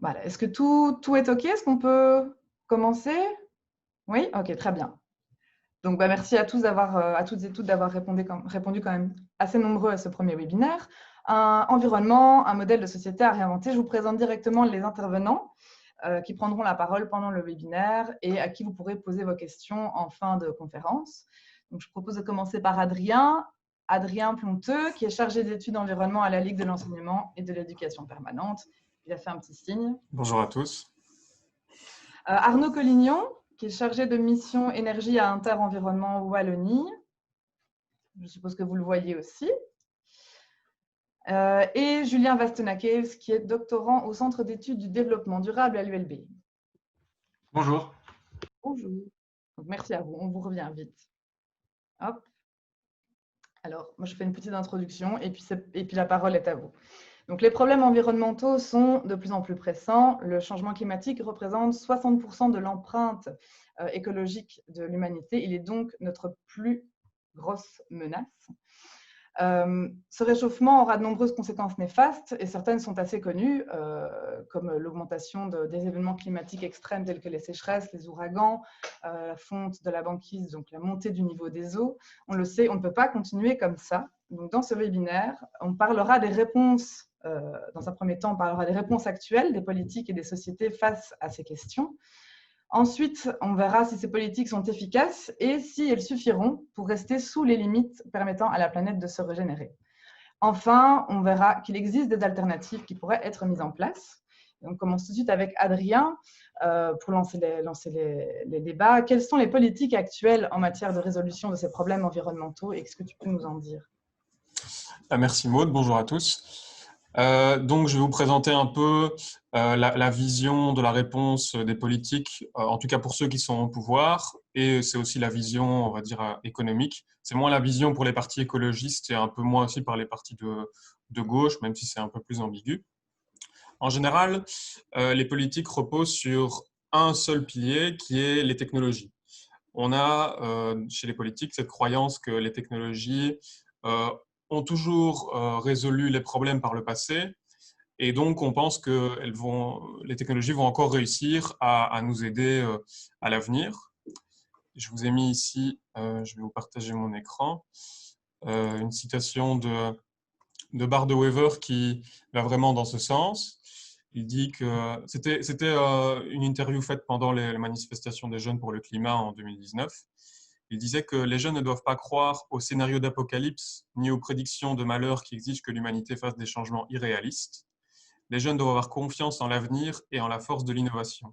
Voilà. Est-ce que tout est OK? Est-ce qu'on peut commencer? Oui? OK, très bien. Donc, merci à tous à toutes et toutes d'avoir répondu quand même assez nombreux à ce premier webinaire. Un environnement, un modèle de société à réinventer. Je vous présente directement les intervenants qui prendront la parole pendant le webinaire et à qui vous pourrez poser vos questions en fin de conférence. Donc, je propose de commencer par Adrien Plonteux, qui est chargé d'études environnement à la Ligue de l'enseignement et de l'éducation permanente. Il a fait un petit signe. Bonjour à tous. Arnaud Collignon, qui est chargé de mission énergie à Inter-Environnement Wallonie. Je suppose que vous le voyez aussi. Et Julien Vastenakels, qui est doctorant au Centre d'études du développement durable à l'ULB. Bonjour. Bonjour. Donc, merci à vous. On vous revient vite. Hop. Alors, moi, je fais une petite introduction et puis la parole est à vous. Donc, les problèmes environnementaux sont de plus en plus pressants. Le changement climatique représente 60% de l'empreinte écologique de l'humanité. Il est donc notre plus grosse menace. Ce réchauffement aura de nombreuses conséquences néfastes et certaines sont assez connues, comme l'augmentation des événements climatiques extrêmes tels que les sécheresses, les ouragans, la fonte de la banquise, donc la montée du niveau des eaux. On le sait, on ne peut pas continuer comme ça. Donc, dans ce webinaire, on parlera des réponses, dans un premier temps, on parlera des réponses actuelles des politiques et des sociétés face à ces questions. Ensuite, on verra si ces politiques sont efficaces et si elles suffiront pour rester sous les limites permettant à la planète de se régénérer. Enfin, on verra qu'il existe des alternatives qui pourraient être mises en place. Et on commence tout de suite avec Adrien pour lancer les débats. Quelles sont les politiques actuelles en matière de résolution de ces problèmes environnementaux et qu'est-ce que tu peux nous en dire? Merci Maud, bonjour à tous. Donc, je vais vous présenter un peu la vision de la réponse des politiques, en tout cas pour ceux qui sont au pouvoir, et c'est aussi la vision, on va dire, économique. C'est moins la vision pour les partis écologistes et un peu moins aussi par les partis de gauche, même si c'est un peu plus ambigu. En général, les politiques reposent sur un seul pilier qui est les technologies. On a chez les politiques cette croyance que les technologies euh, ont toujours résolu les problèmes par le passé et donc on pense que les technologies vont encore réussir à nous aider à l'avenir. Je vous ai mis ici, je vais vous partager mon écran, une citation de Bart de Wever qui va vraiment dans ce sens. Il dit que c'était une interview faite pendant les manifestations des jeunes pour le climat en 2019. Il disait que les jeunes ne doivent pas croire aux scénarios d'apocalypse ni aux prédictions de malheur qui exigent que l'humanité fasse des changements irréalistes. Les jeunes doivent avoir confiance en l'avenir et en la force de l'innovation.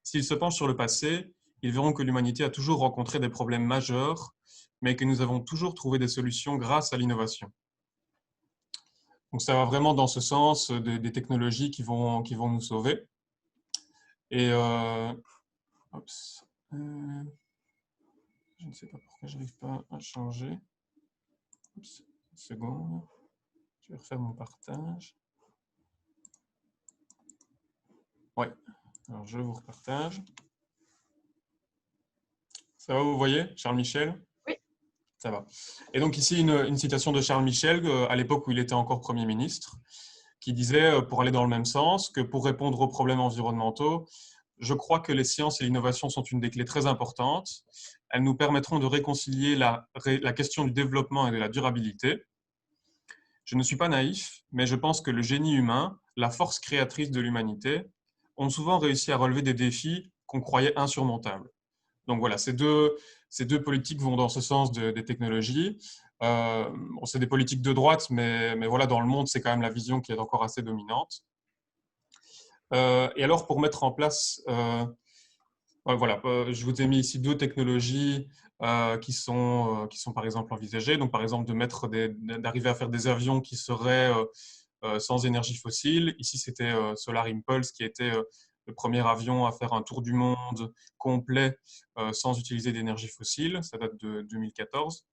S'ils se penchent sur le passé, ils verront que l'humanité a toujours rencontré des problèmes majeurs, mais que nous avons toujours trouvé des solutions grâce à l'innovation. Donc ça va vraiment dans ce sens des technologies qui vont nous sauver. Et je ne sais pas pourquoi je n'arrive pas à changer. Oups, une seconde. Je vais refaire mon partage. Oui, alors je vous repartage. Ça va, vous voyez, Charles Michel? Oui. Ça va. Et donc ici, une citation de Charles Michel, à l'époque où il était encore Premier ministre, qui disait, pour aller dans le même sens, que pour répondre aux problèmes environnementaux, je crois que les sciences et l'innovation sont une des clés très importantes. Elles nous permettront de réconcilier la question du développement et de la durabilité. Je ne suis pas naïf, mais je pense que le génie humain, la force créatrice de l'humanité, ont souvent réussi à relever des défis qu'on croyait insurmontables. Donc voilà, ces deux politiques vont dans ce sens des technologies. C'est des politiques de droite, mais voilà, dans le monde, c'est quand même la vision qui est encore assez dominante. Et alors, pour mettre en place, voilà, je vous ai mis ici deux technologies qui sont par exemple envisagées. Donc, par exemple, d'arriver à faire des avions qui seraient sans énergie fossile. Ici, c'était Solar Impulse qui était le premier avion à faire un tour du monde complet sans utiliser d'énergie fossile. Ça date de 2014.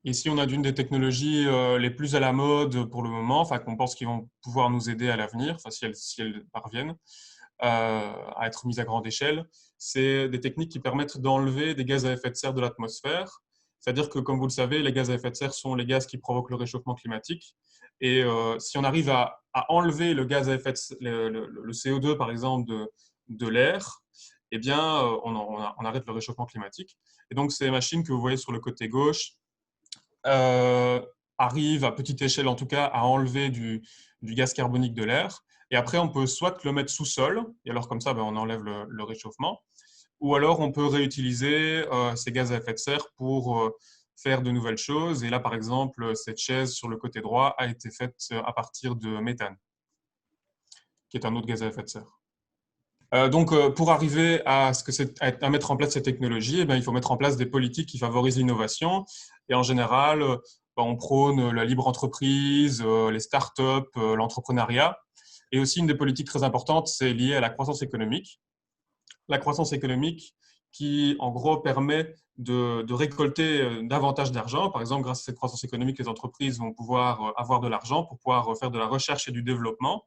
Ici, on a d'une des technologies les plus à la mode pour le moment, enfin qu'on pense qu'ils vont pouvoir nous aider à l'avenir, enfin si elles parviennent à être mises à grande échelle. C'est des techniques qui permettent d'enlever des gaz à effet de serre de l'atmosphère C'est-à-dire que, comme vous le savez, les gaz à effet de serre sont les gaz qui provoquent le réchauffement climatique. Et si on arrive à enlever le gaz à effet de serre, le CO2, par exemple, de l'air, eh bien, on arrête le réchauffement climatique. Et donc, ces machines que vous voyez sur le côté gauche euh, arrivent, à petite échelle en tout cas, à enlever du gaz carbonique de l'air. Et après, on peut soit le mettre sous sol, et alors comme ça, ben, on enlève le réchauffement, ou alors on peut réutiliser ces gaz à effet de serre pour faire de nouvelles choses. Et là, par exemple, cette chaise sur le côté droit a été faite à partir de méthane, qui est un autre gaz à effet de serre. Donc, pour arriver à mettre en place ces technologies, eh bien, il faut mettre en place des politiques qui favorisent l'innovation. Et en général, ben, on prône la libre entreprise, les startups, l'entrepreneuriat. Et aussi, une des politiques très importantes, c'est lié à la croissance économique. La croissance économique qui, en gros, permet de récolter davantage d'argent. Par exemple, grâce à cette croissance économique, les entreprises vont pouvoir avoir de l'argent pour pouvoir faire de la recherche et du développement.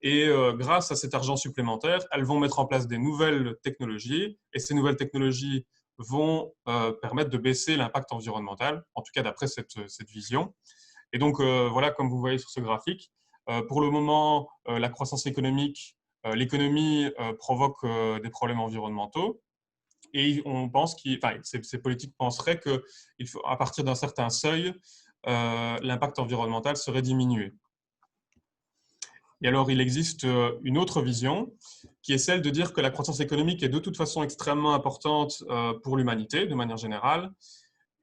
Et grâce à cet argent supplémentaire, elles vont mettre en place des nouvelles technologies. Et ces nouvelles technologies vont permettre de baisser l'impact environnemental, en tout cas d'après cette vision. Et donc, voilà, comme vous voyez sur ce graphique, pour le moment, la croissance économique, l'économie provoque des problèmes environnementaux. Et on pense ces politiques penseraient qu'à partir d'un certain seuil, l'impact environnemental serait diminué. Et alors, il existe une autre vision qui est celle de dire que la croissance économique est de toute façon extrêmement importante pour l'humanité, de manière générale,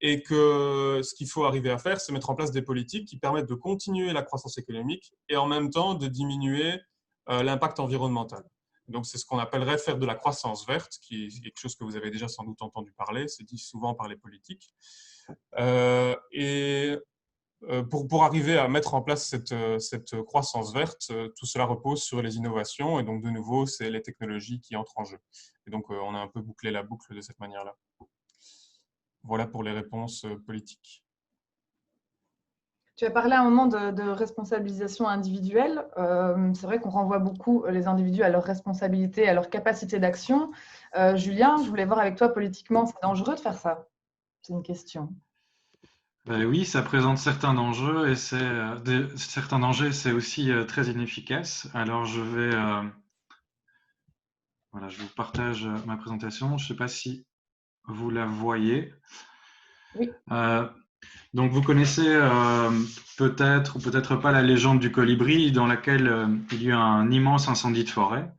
et que ce qu'il faut arriver à faire, c'est mettre en place des politiques qui permettent de continuer la croissance économique et en même temps de diminuer l'impact environnemental. Donc, c'est ce qu'on appellerait faire de la croissance verte, qui est quelque chose que vous avez déjà sans doute entendu parler, c'est dit souvent par les politiques. Et pour arriver à mettre en place cette croissance verte, tout cela repose sur les innovations et donc de nouveau, c'est les technologies qui entrent en jeu. Et donc, on a un peu bouclé la boucle de cette manière-là. Voilà pour les réponses politiques. Tu as parlé à un moment de responsabilisation individuelle. C'est vrai qu'on renvoie beaucoup les individus à leurs responsabilités, à leur capacité d'action. Julien, je voulais voir avec toi politiquement, c'est dangereux de faire ça? C'est une question. Ben oui, ça présente certains enjeux et certains dangers, c'est aussi très inefficace. Alors voilà, je vous partage ma présentation. Je ne sais pas si vous la voyez. Oui. Donc vous connaissez peut-être ou peut-être pas la légende du colibri dans laquelle il y a eu un immense incendie de forêt.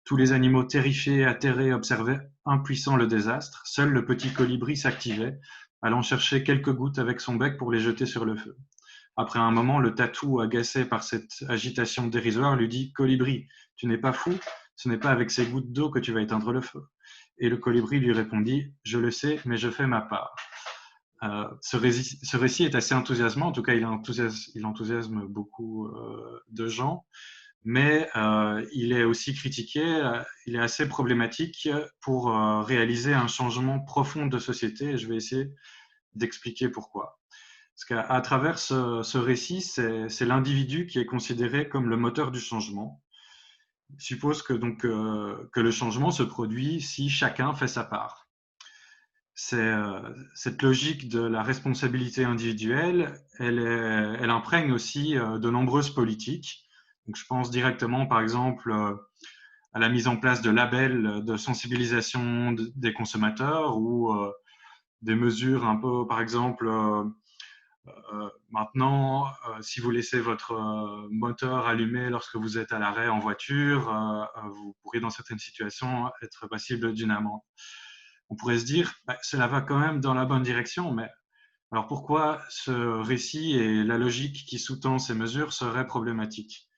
Tous les animaux terrifiés, atterrés, observaient impuissants le désastre. Seul le petit colibri s'activait, allant chercher quelques gouttes avec son bec pour les jeter sur le feu. Après un moment, le tatou, agacé par cette agitation dérisoire, lui dit « Colibri, tu n'es pas fou, ce n'est pas avec ces gouttes d'eau que tu vas éteindre le feu. » Et le colibri lui répondit « Je le sais, mais je fais ma part. » Ce récit est assez enthousiasmant, en tout cas il enthousiasme beaucoup de gens, mais il est aussi critiqué, il est assez problématique pour réaliser un changement profond de société, et je vais essayer d'expliquer pourquoi. Parce qu'à travers ce récit, c'est l'individu qui est considéré comme le moteur du changement. Il suppose que le changement se produit si chacun fait sa part. Cette logique de la responsabilité individuelle, elle imprègne aussi de nombreuses politiques. Donc, je pense directement, par exemple, à la mise en place de labels de sensibilisation des consommateurs ou des mesures un peu, par exemple, maintenant, si vous laissez votre moteur allumé lorsque vous êtes à l'arrêt en voiture, vous pourriez dans certaines situations être passible d'une amende. On pourrait se dire, cela va quand même dans la bonne direction, mais alors pourquoi ce récit et la logique qui sous-tend ces mesures seraient problématiques?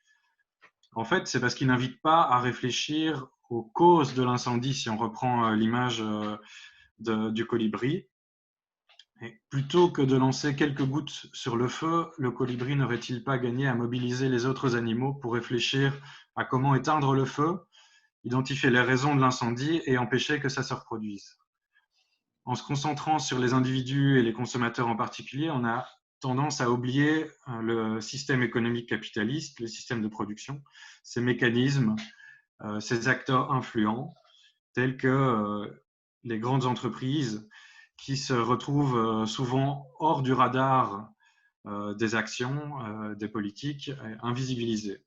En fait, c'est parce qu'il n'invite pas à réfléchir aux causes de l'incendie, si on reprend l'image du colibri. Et plutôt que de lancer quelques gouttes sur le feu, le colibri n'aurait-il pas gagné à mobiliser les autres animaux pour réfléchir à comment éteindre le feu, identifier les raisons de l'incendie et empêcher que ça se reproduise? En se concentrant sur les individus et les consommateurs en particulier, on a tendance à oublier le système économique capitaliste, le système de production, ses mécanismes, ses acteurs influents, tels que les grandes entreprises qui se retrouvent souvent hors du radar des actions, des politiques, invisibilisées.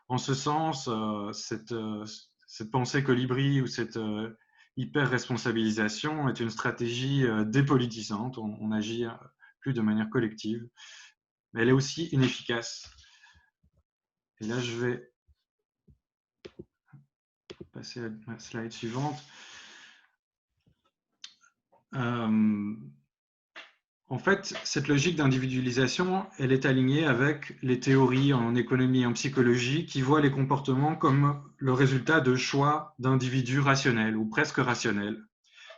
En ce sens, cette pensée colibri ou cette hyper-responsabilisation est une stratégie dépolitisante. On agit plus de manière collective, mais elle est aussi inefficace. Et là, je vais passer à la slide suivante. En fait, cette logique d'individualisation, elle est alignée avec les théories en économie et en psychologie qui voient les comportements comme le résultat de choix d'individus rationnels ou presque rationnels,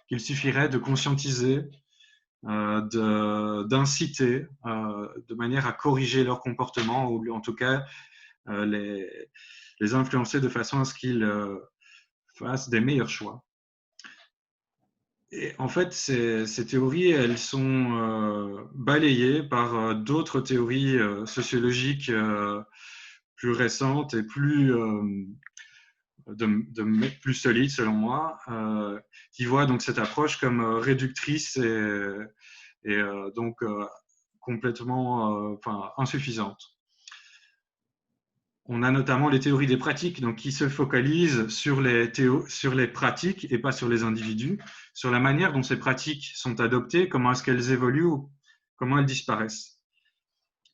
qu'il suffirait de conscientiser, d'inciter de manière à corriger leur comportement ou en tout cas les influencer de façon à ce qu'ils fassent des meilleurs choix. Et en fait, ces théories, elles sont balayées par d'autres théories sociologiques plus récentes et plus plus solides, selon moi, qui voient donc cette approche comme réductrice et donc complètement insuffisante. On a notamment les théories des pratiques, donc qui se focalisent sur les pratiques et pas sur les individus, sur la manière dont ces pratiques sont adoptées, comment est-ce qu'elles évoluent ou comment elles disparaissent.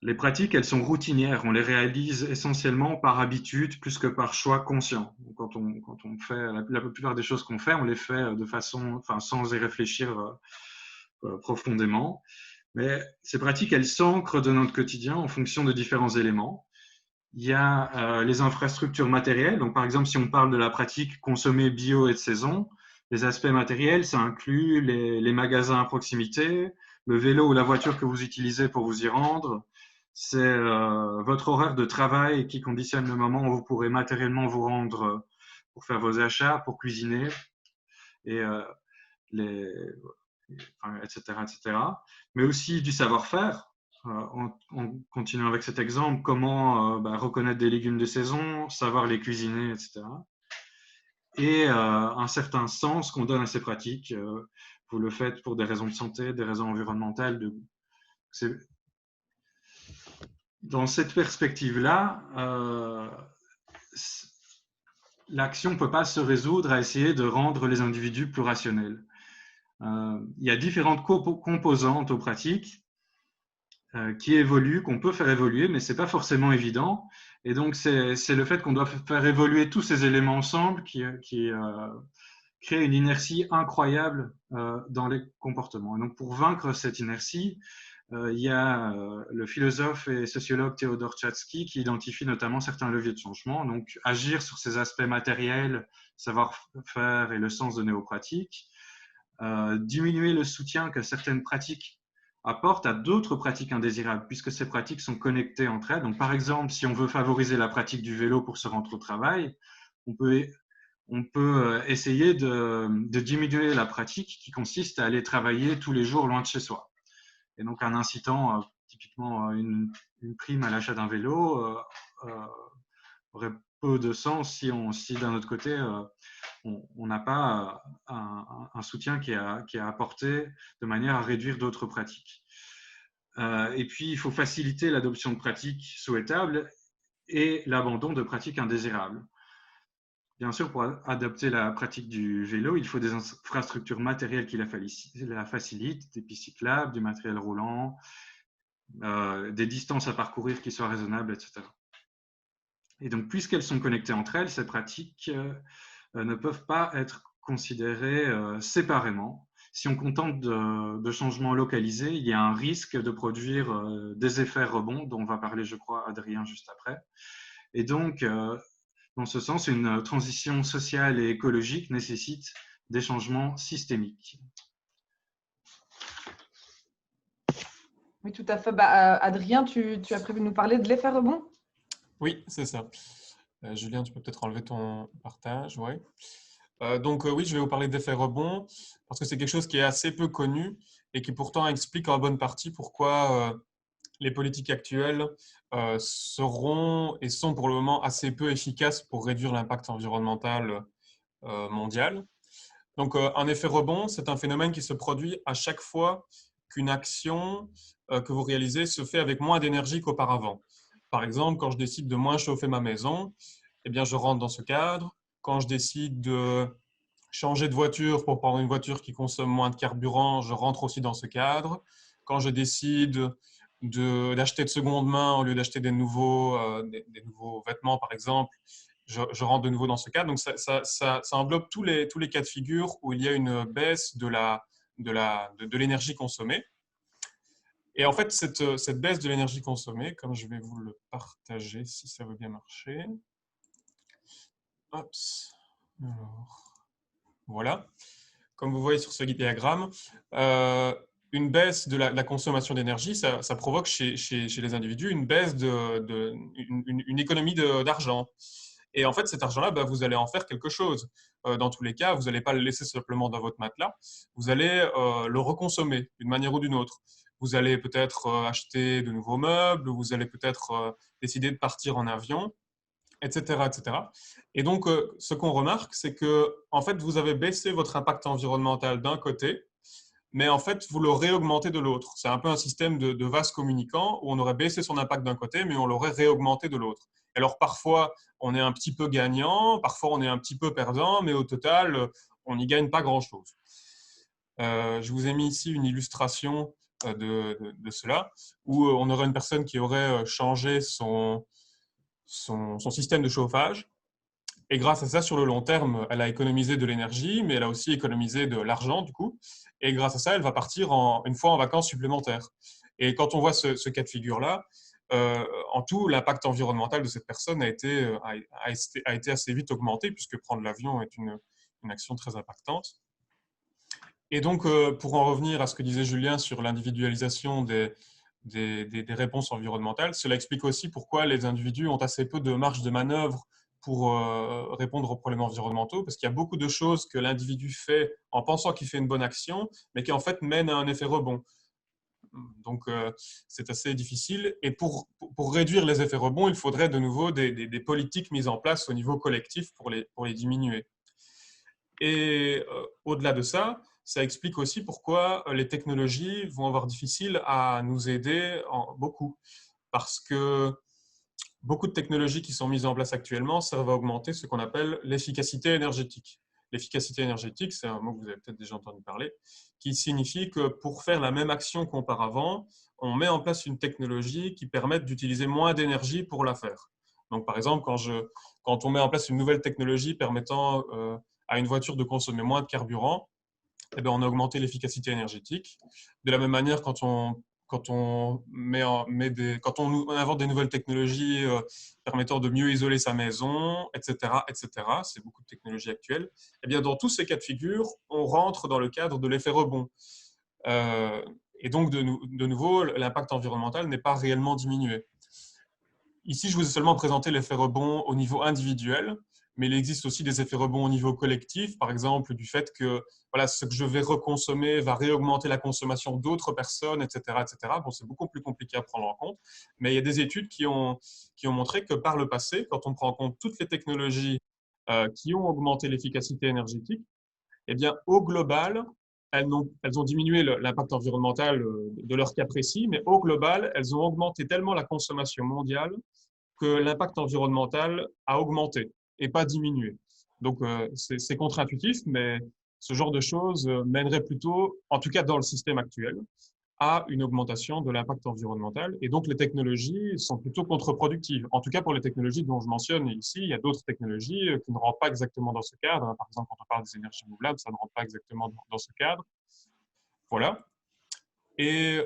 Les pratiques, elles sont routinières, on les réalise essentiellement par habitude plus que par choix conscient. Quand on fait la plupart des choses qu'on fait, on les fait de façon, sans y réfléchir profondément. Mais ces pratiques, elles s'ancrent de notre quotidien en fonction de différents éléments. Il y a les infrastructures matérielles. Donc, par exemple, si on parle de la pratique consommer bio et de saison, les aspects matériels, ça inclut les magasins à proximité, le vélo ou la voiture que vous utilisez pour vous y rendre. C'est votre horaire de travail qui conditionne le moment où vous pourrez matériellement vous rendre pour faire vos achats, pour cuisiner, et etc., etc. Mais aussi du savoir-faire. En continuant avec cet exemple, comment reconnaître des légumes de saison, savoir les cuisiner, etc. Et un certain sens qu'on donne à ces pratiques. Vous le faites pour des raisons de santé, des raisons environnementales. Dans cette perspective-là, l'action ne peut pas se résoudre à essayer de rendre les individus plus rationnels. Il y a différentes composantes aux pratiques qui évoluent, qu'on peut faire évoluer, mais ce n'est pas forcément évident. Et donc, c'est le fait qu'on doit faire évoluer tous ces éléments ensemble qui crée une inertie incroyable dans les comportements. Et donc, pour vaincre cette inertie, il y a le philosophe et sociologue Théodore Tchatsky qui identifie notamment certains leviers de changement. Donc, agir sur ces aspects matériels, savoir-faire et le sens donné aux pratiques, diminuer le soutien que certaines pratiques apportent à d'autres pratiques indésirables, puisque ces pratiques sont connectées entre elles. Donc, par exemple, si on veut favoriser la pratique du vélo pour se rendre au travail, on peut essayer de diminuer la pratique qui consiste à aller travailler tous les jours loin de chez soi. Et donc, en incitant typiquement une prime à l'achat d'un vélo aurait peu de sens si d'un autre côté, on n'a pas un soutien qui est apporté de manière à réduire d'autres pratiques. Et puis, il faut faciliter l'adoption de pratiques souhaitables et l'abandon de pratiques indésirables. Bien sûr, pour adopter la pratique du vélo, il faut des infrastructures matérielles qui la facilitent, des pistes cyclables, du matériel roulant, des distances à parcourir qui soient raisonnables, etc. Et donc, puisqu'elles sont connectées entre elles, ces pratiques ne peuvent pas être considérées séparément. Si on contente de changements localisés, il y a un risque de produire des effets rebonds, dont va parler, je crois, Adrien juste après. Et donc, dans ce sens, une transition sociale et écologique nécessite des changements systémiques. Oui, tout à fait. Adrien, tu as prévu de nous parler de l'effet rebond? Oui, c'est ça. Julien, tu peux peut-être enlever ton partage. Ouais. Oui, je vais vous parler d'effet rebond parce que c'est quelque chose qui est assez peu connu et qui pourtant explique en bonne partie pourquoi les politiques actuelles seront et sont pour le moment assez peu efficaces pour réduire l'impact environnemental mondial. Donc, un effet rebond, c'est un phénomène qui se produit à chaque fois qu'une action que vous réalisez se fait avec moins d'énergie qu'auparavant. Par exemple, quand je décide de moins chauffer ma maison, eh bien, je rentre dans ce cadre. Quand je décide de changer de voiture pour prendre une voiture qui consomme moins de carburant, je rentre aussi dans ce cadre. Quand je décide d'acheter de seconde main au lieu d'acheter des nouveaux vêtements, par exemple, je rentre de nouveau dans ce cadre. Donc, ça englobe tous les cas de figure où il y a une baisse de l'énergie consommée. Et en fait, cette baisse de l'énergie consommée, comme je vais vous le partager si ça veut bien marcher. Hop. Alors, voilà. Comme vous voyez sur ce diagramme, une baisse de la consommation d'énergie, ça provoque chez les individus une baisse une économie d'argent. Et en fait, cet argent-là, vous allez en faire quelque chose. Dans tous les cas, vous n'allez pas le laisser simplement dans votre matelas, vous allez le reconsommer d'une manière ou d'une autre. Vous allez peut-être acheter de nouveaux meubles, vous allez peut-être décider de partir en avion, etc., etc. Et donc, ce qu'on remarque, c'est que en fait, vous avez baissé votre impact environnemental d'un côté, mais en fait, vous le réaugmentez de l'autre. C'est un peu un système de vase communicant où on aurait baissé son impact d'un côté, mais on l'aurait réaugmenté de l'autre. Alors, parfois, on est un petit peu gagnant, parfois, on est un petit peu perdant, mais au total, on n'y gagne pas grand-chose. Je vous ai mis ici une illustration de cela, où on aurait une personne qui aurait changé son système de chauffage. Et grâce à ça, sur le long terme, elle a économisé de l'énergie, mais elle a aussi économisé de l'argent, du coup. Et grâce à ça, elle va partir une fois en vacances supplémentaires. Et quand on voit ce cas de figure-là, en tout, l'impact environnemental de cette personne a été assez vite augmenté, puisque prendre l'avion est une action très impactante. Et donc, pour en revenir à ce que disait Julien sur l'individualisation des réponses environnementales, cela explique aussi pourquoi les individus ont assez peu de marge de manœuvre pour répondre aux problèmes environnementaux, parce qu'il y a beaucoup de choses que l'individu fait en pensant qu'il fait une bonne action, mais qui en fait mènent à un effet rebond. Donc, c'est assez difficile. Et pour réduire les effets rebonds, il faudrait de nouveau des politiques mises en place au niveau collectif pour les diminuer. Et au-delà de ça, ça explique aussi pourquoi les technologies vont avoir difficile à nous aider beaucoup. Parce que beaucoup de technologies qui sont mises en place actuellement servent à augmenter ce qu'on appelle l'efficacité énergétique. L'efficacité énergétique, c'est un mot que vous avez peut-être déjà entendu parler, qui signifie que pour faire la même action qu'auparavant, on met en place une technologie qui permette d'utiliser moins d'énergie pour la faire. Donc, par exemple, quand on met en place une nouvelle technologie permettant à une voiture de consommer moins de carburant, eh bien, on a augmenté l'efficacité énergétique. De la même manière, quand on invente des nouvelles technologies permettant de mieux isoler sa maison, etc., etc., c'est beaucoup de technologies actuelles, eh bien, dans tous ces cas de figure, on rentre dans le cadre de l'effet rebond. Et donc, de nouveau, l'impact environnemental n'est pas réellement diminué. Ici, je vous ai seulement présenté l'effet rebond au niveau individuel, mais il existe aussi des effets rebonds au niveau collectif, par exemple du fait que voilà, ce que je vais reconsommer va réaugmenter la consommation d'autres personnes, etc., etc. Bon, c'est beaucoup plus compliqué à prendre en compte, mais il y a des études qui ont montré que par le passé, quand on prend en compte toutes les technologies qui ont augmenté l'efficacité énergétique, eh bien, au global, elles ont diminué l'impact environnemental de leur cas précis, mais au global, elles ont augmenté tellement la consommation mondiale que l'impact environnemental a augmenté et pas diminué. Donc, c'est contre-intuitif, mais ce genre de choses mènerait plutôt, en tout cas dans le système actuel, à une augmentation de l'impact environnemental. Et donc, les technologies sont plutôt contre-productives. En tout cas, pour les technologies dont je mentionne ici, il y a d'autres technologies qui ne rentrent pas exactement dans ce cadre. Par exemple, quand on parle des énergies renouvelables, ça ne rentre pas exactement dans ce cadre. Voilà. Et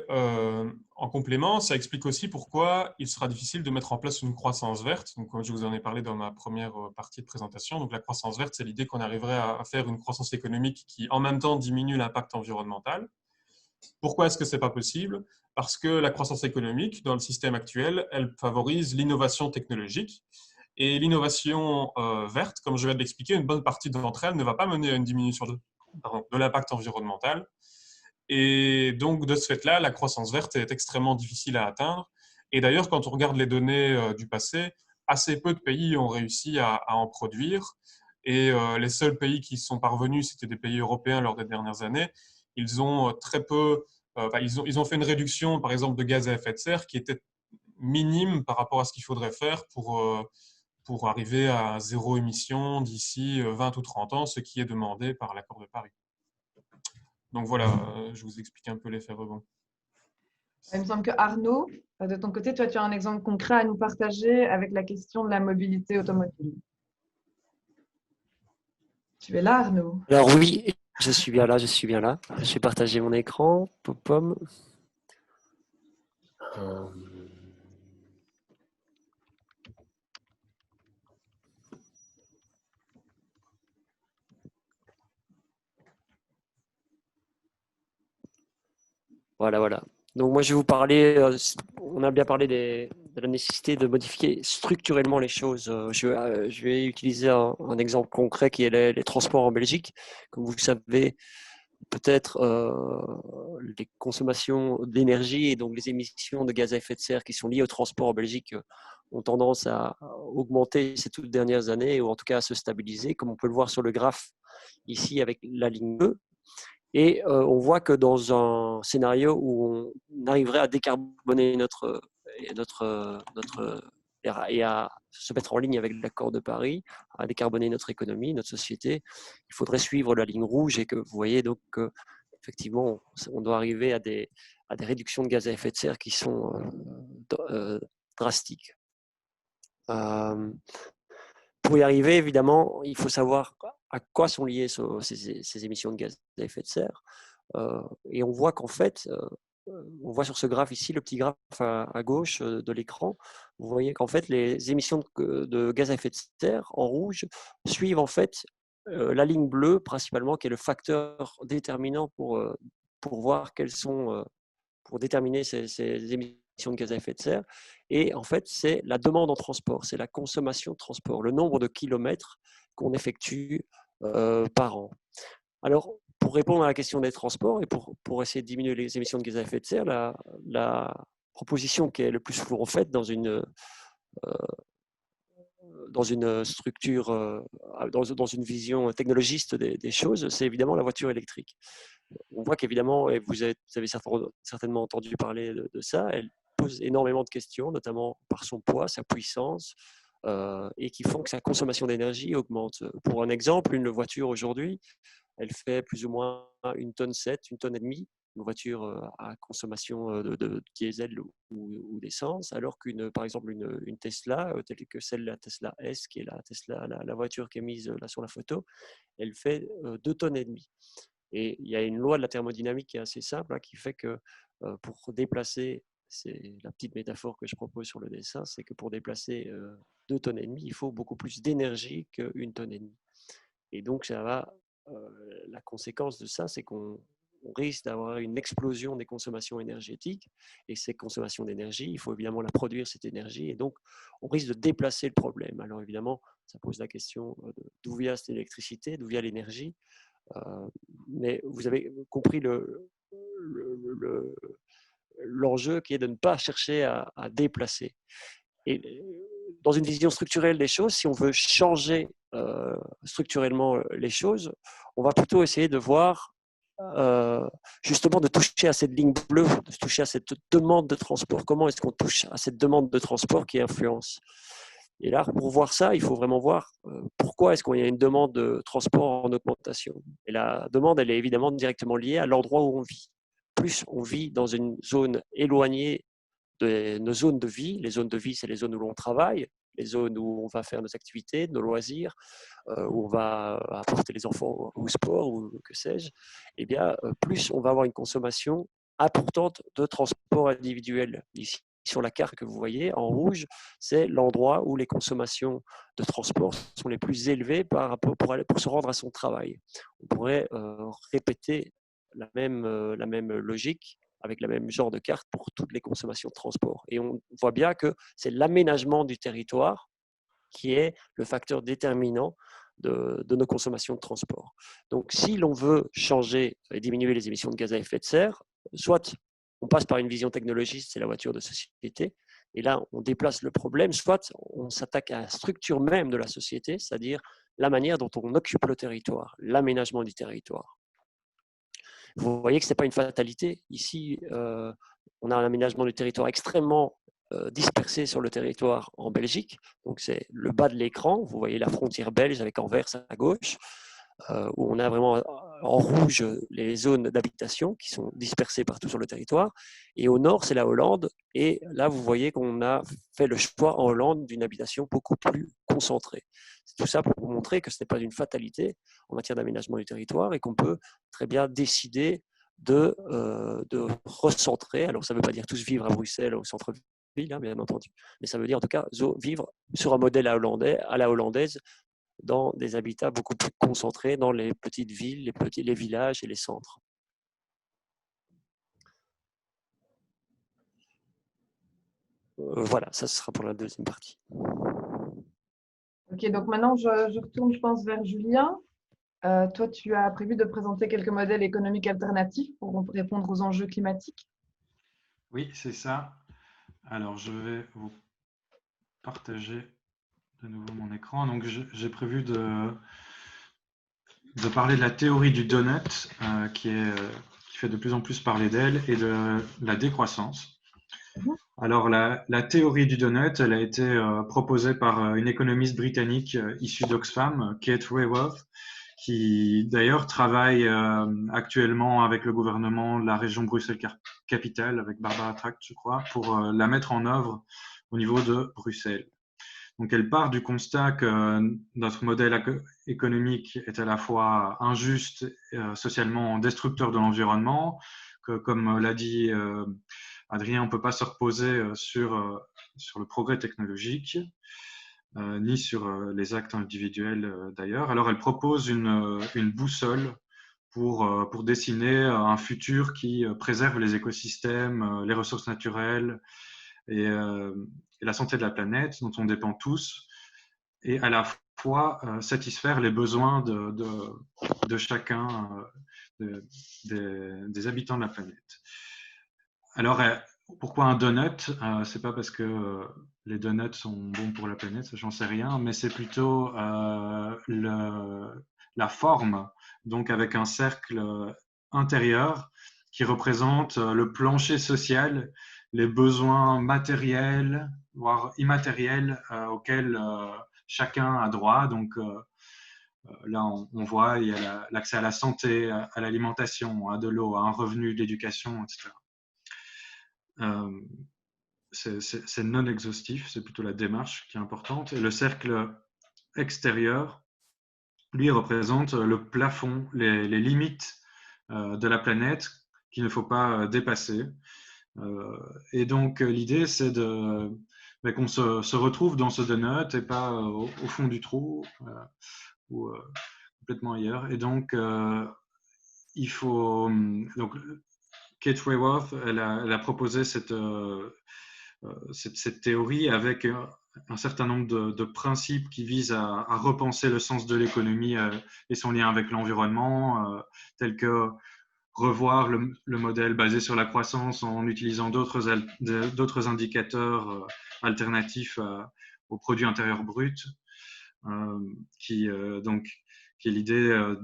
en complément, ça explique aussi pourquoi il sera difficile de mettre en place une croissance verte. Donc, comme je vous en ai parlé dans ma première partie de présentation, donc la croissance verte, c'est l'idée qu'on arriverait à faire une croissance économique qui, en même temps, diminue l'impact environnemental. Pourquoi est-ce que ce n'est pas possible? Parce que la croissance économique, dans le système actuel, elle favorise l'innovation technologique. Et l'innovation verte, comme je viens de l'expliquer, une bonne partie d'entre elles ne va pas mener à une diminution de l'impact environnemental. Et donc, de ce fait-là, la croissance verte est extrêmement difficile à atteindre. Et d'ailleurs, quand on regarde les données du passé, assez peu de pays ont réussi à en produire. Et les seuls pays qui sont parvenus, c'était des pays européens lors des dernières années. Ils ont très peu, ils ont fait une réduction, par exemple, de gaz à effet de serre qui était minime par rapport à ce qu'il faudrait faire pour arriver à zéro émission d'ici 20 ou 30 ans, ce qui est demandé par l'accord de Paris. Donc voilà, je vous explique un peu l'effet rebond. Il me semble que Arnaud, de ton côté, toi, tu as un exemple concret à nous partager avec la question de la mobilité automobile. Tu es là, Arnaud? Alors oui, je suis bien là, je suis bien là. Je vais partager mon écran. Pom-pom. Voilà, voilà. Donc moi, je vais vous parler, on a bien parlé de la nécessité de modifier structurellement les choses. Je vais utiliser un exemple concret qui est les transports en Belgique. Comme vous le savez, peut-être les consommations d'énergie et donc les émissions de gaz à effet de serre qui sont liées au transport en Belgique ont tendance à augmenter ces toutes dernières années, ou en tout cas à se stabiliser, comme on peut le voir sur le graphe ici avec la ligne bleue. Et on voit que dans un scénario où on arriverait à décarboner et à se mettre en ligne avec l'accord de Paris, à décarboner notre économie, notre société, il faudrait suivre la ligne rouge et que vous voyez donc effectivement, on doit arriver à des réductions de gaz à effet de serre qui sont drastiques. Pour y arriver, évidemment, il faut savoir à quoi sont liées ces émissions de gaz à effet de serre. Et on voit qu'en fait, on voit sur ce graphe ici, le petit graphe à gauche de l'écran, vous voyez qu'en fait, les émissions de gaz à effet de serre en rouge suivent en fait la ligne bleue principalement, qui est le facteur déterminant pour voir quelles sont, pour déterminer ces émissions de gaz à effet de serre. Et en fait, c'est la demande en transport, c'est la consommation de transport, le nombre de kilomètres qu'on effectue par an. Alors, pour répondre à la question des transports et pour essayer de diminuer les émissions de gaz à effet de serre, la proposition qui est le plus souvent faite dans une structure, dans une vision technologiste des choses, c'est évidemment la voiture électrique. On voit qu'évidemment, et vous avez certainement entendu parler de ça, elle pose énormément de questions, notamment par son poids, sa puissance, et qui font que sa consommation d'énergie augmente. Pour un exemple, une voiture aujourd'hui, elle fait plus ou moins 1,7 tonne, 1,5 tonne, une voiture à consommation de diesel ou d'essence, alors par exemple une Tesla, telle que celle de la Tesla S, qui est la voiture qui est mise là sur la photo, elle fait 2,5 tonnes. Et il y a une loi de la thermodynamique qui est assez simple, qui fait que pour déplacer, c'est la petite métaphore que je propose sur le dessin, c'est que pour déplacer 2,5 tonnes, il faut beaucoup plus d'énergie qu'1,5 tonne. Et donc, la conséquence de ça, c'est qu'on risque d'avoir une explosion des consommations énergétiques. Et ces consommations d'énergie, il faut évidemment la produire, cette énergie. Et donc, on risque de déplacer le problème. Alors évidemment, ça pose la question d'où vient cette électricité, d'où vient l'énergie. Mais vous avez compris l'enjeu qui est de ne pas chercher à déplacer. Et dans une vision structurelle des choses, si on veut changer structurellement les choses, on va plutôt essayer de voir, justement, de toucher à cette ligne bleue, de toucher à cette demande de transport. Comment est-ce qu'on touche à cette demande de transport qui influence? Et là, pour voir ça, il faut vraiment voir pourquoi est-ce qu'il y a une demande de transport en augmentation. Et la demande, elle est évidemment directement liée à l'endroit où on vit. Plus on vit dans une zone éloignée de nos zones de vie, les zones de vie, c'est les zones où l'on travaille, les zones où on va faire nos activités, nos loisirs, où on va apporter les enfants au sport ou que sais-je, eh bien, plus on va avoir une consommation importante de transport individuel. Ici, sur la carte que vous voyez, en rouge, c'est l'endroit où les consommations de transport sont les plus élevées pour se rendre à son travail. On pourrait répéter la même logique avec le même genre de carte pour toutes les consommations de transport. Et on voit bien que c'est l'aménagement du territoire qui est le facteur déterminant de nos consommations de transport. Donc, si l'on veut changer et diminuer les émissions de gaz à effet de serre, soit on passe par une vision technologiste, c'est la voiture de société, et là, on déplace le problème, soit on s'attaque à la structure même de la société, c'est-à-dire la manière dont on occupe le territoire, l'aménagement du territoire. Vous voyez que ce n'est pas une fatalité. Ici, on a un aménagement du territoire extrêmement dispersé sur le territoire en Belgique. Donc, c'est le bas de l'écran. Vous voyez la frontière belge avec Anvers à gauche, où on a vraiment en rouge les zones d'habitation qui sont dispersées partout sur le territoire. Et au nord, c'est la Hollande. Et là, vous voyez qu'on a fait le choix en Hollande d'une habitation beaucoup plus concentrée. C'est tout ça pour vous montrer que ce n'est pas une fatalité en matière d'aménagement du territoire et qu'on peut très bien décider de recentrer. Alors, ça ne veut pas dire tous vivre à Bruxelles, au centre-ville, hein, bien entendu, mais ça veut dire en tout cas vivre sur un modèle à la hollandaise, dans des habitats beaucoup plus concentrés dans les petites villes, les villages et les centres. Voilà, ça sera pour la deuxième partie. Ok, donc maintenant je retourne, je pense, vers Julien. Toi, tu as prévu de présenter quelques modèles économiques alternatifs pour répondre aux enjeux climatiques. Oui, c'est ça. Alors, je vais vous partager de nouveau mon écran. Donc, j'ai prévu de parler de la théorie du donut, qui fait de plus en plus parler d'elle, et de la décroissance. Alors, la théorie du donut, elle a été proposée par une économiste britannique issue d'Oxfam, Kate Raworth, qui d'ailleurs travaille actuellement avec le gouvernement de la région Bruxelles-Capitale, avec Barbara Tract, je crois, pour la mettre en œuvre au niveau de Bruxelles. Donc, elle part du constat que notre modèle économique est à la fois injuste, socialement destructeur de l'environnement, que, comme l'a dit Adrien, on ne peut pas se reposer sur le progrès technologique, ni sur les actes individuels d'ailleurs. Alors, elle propose une boussole pour dessiner un futur qui préserve les écosystèmes, les ressources naturelles et la santé de la planète dont on dépend tous, et à la fois satisfaire les besoins de chacun des habitants de la planète. Alors, pourquoi un donut? C'est pas parce que les donuts sont bons pour la planète, ça j'en sais rien, mais c'est plutôt la forme, donc avec un cercle intérieur qui représente le plancher social, les besoins matériels, voire immatériels auxquels chacun a droit. Donc là, on voit, il y a l'accès à la santé, à l'alimentation, à de l'eau, à un revenu, de l'éducation, etc. C'est non exhaustif, c'est plutôt la démarche qui est importante. Et le cercle extérieur, lui, représente le plafond, les limites de la planète qu'il ne faut pas dépasser. Et donc, l'idée, c'est qu'on se retrouve dans ce donut et pas au fond du trou ou complètement ailleurs. Et donc, il faut... Donc, Kate Raworth, elle a proposé cette théorie avec un certain nombre de principes qui visent à repenser le sens de l'économie et son lien avec l'environnement, tel que revoir le modèle basé sur la croissance en utilisant d'autres indicateurs alternatifs au produit intérieur brut, qui est l'idée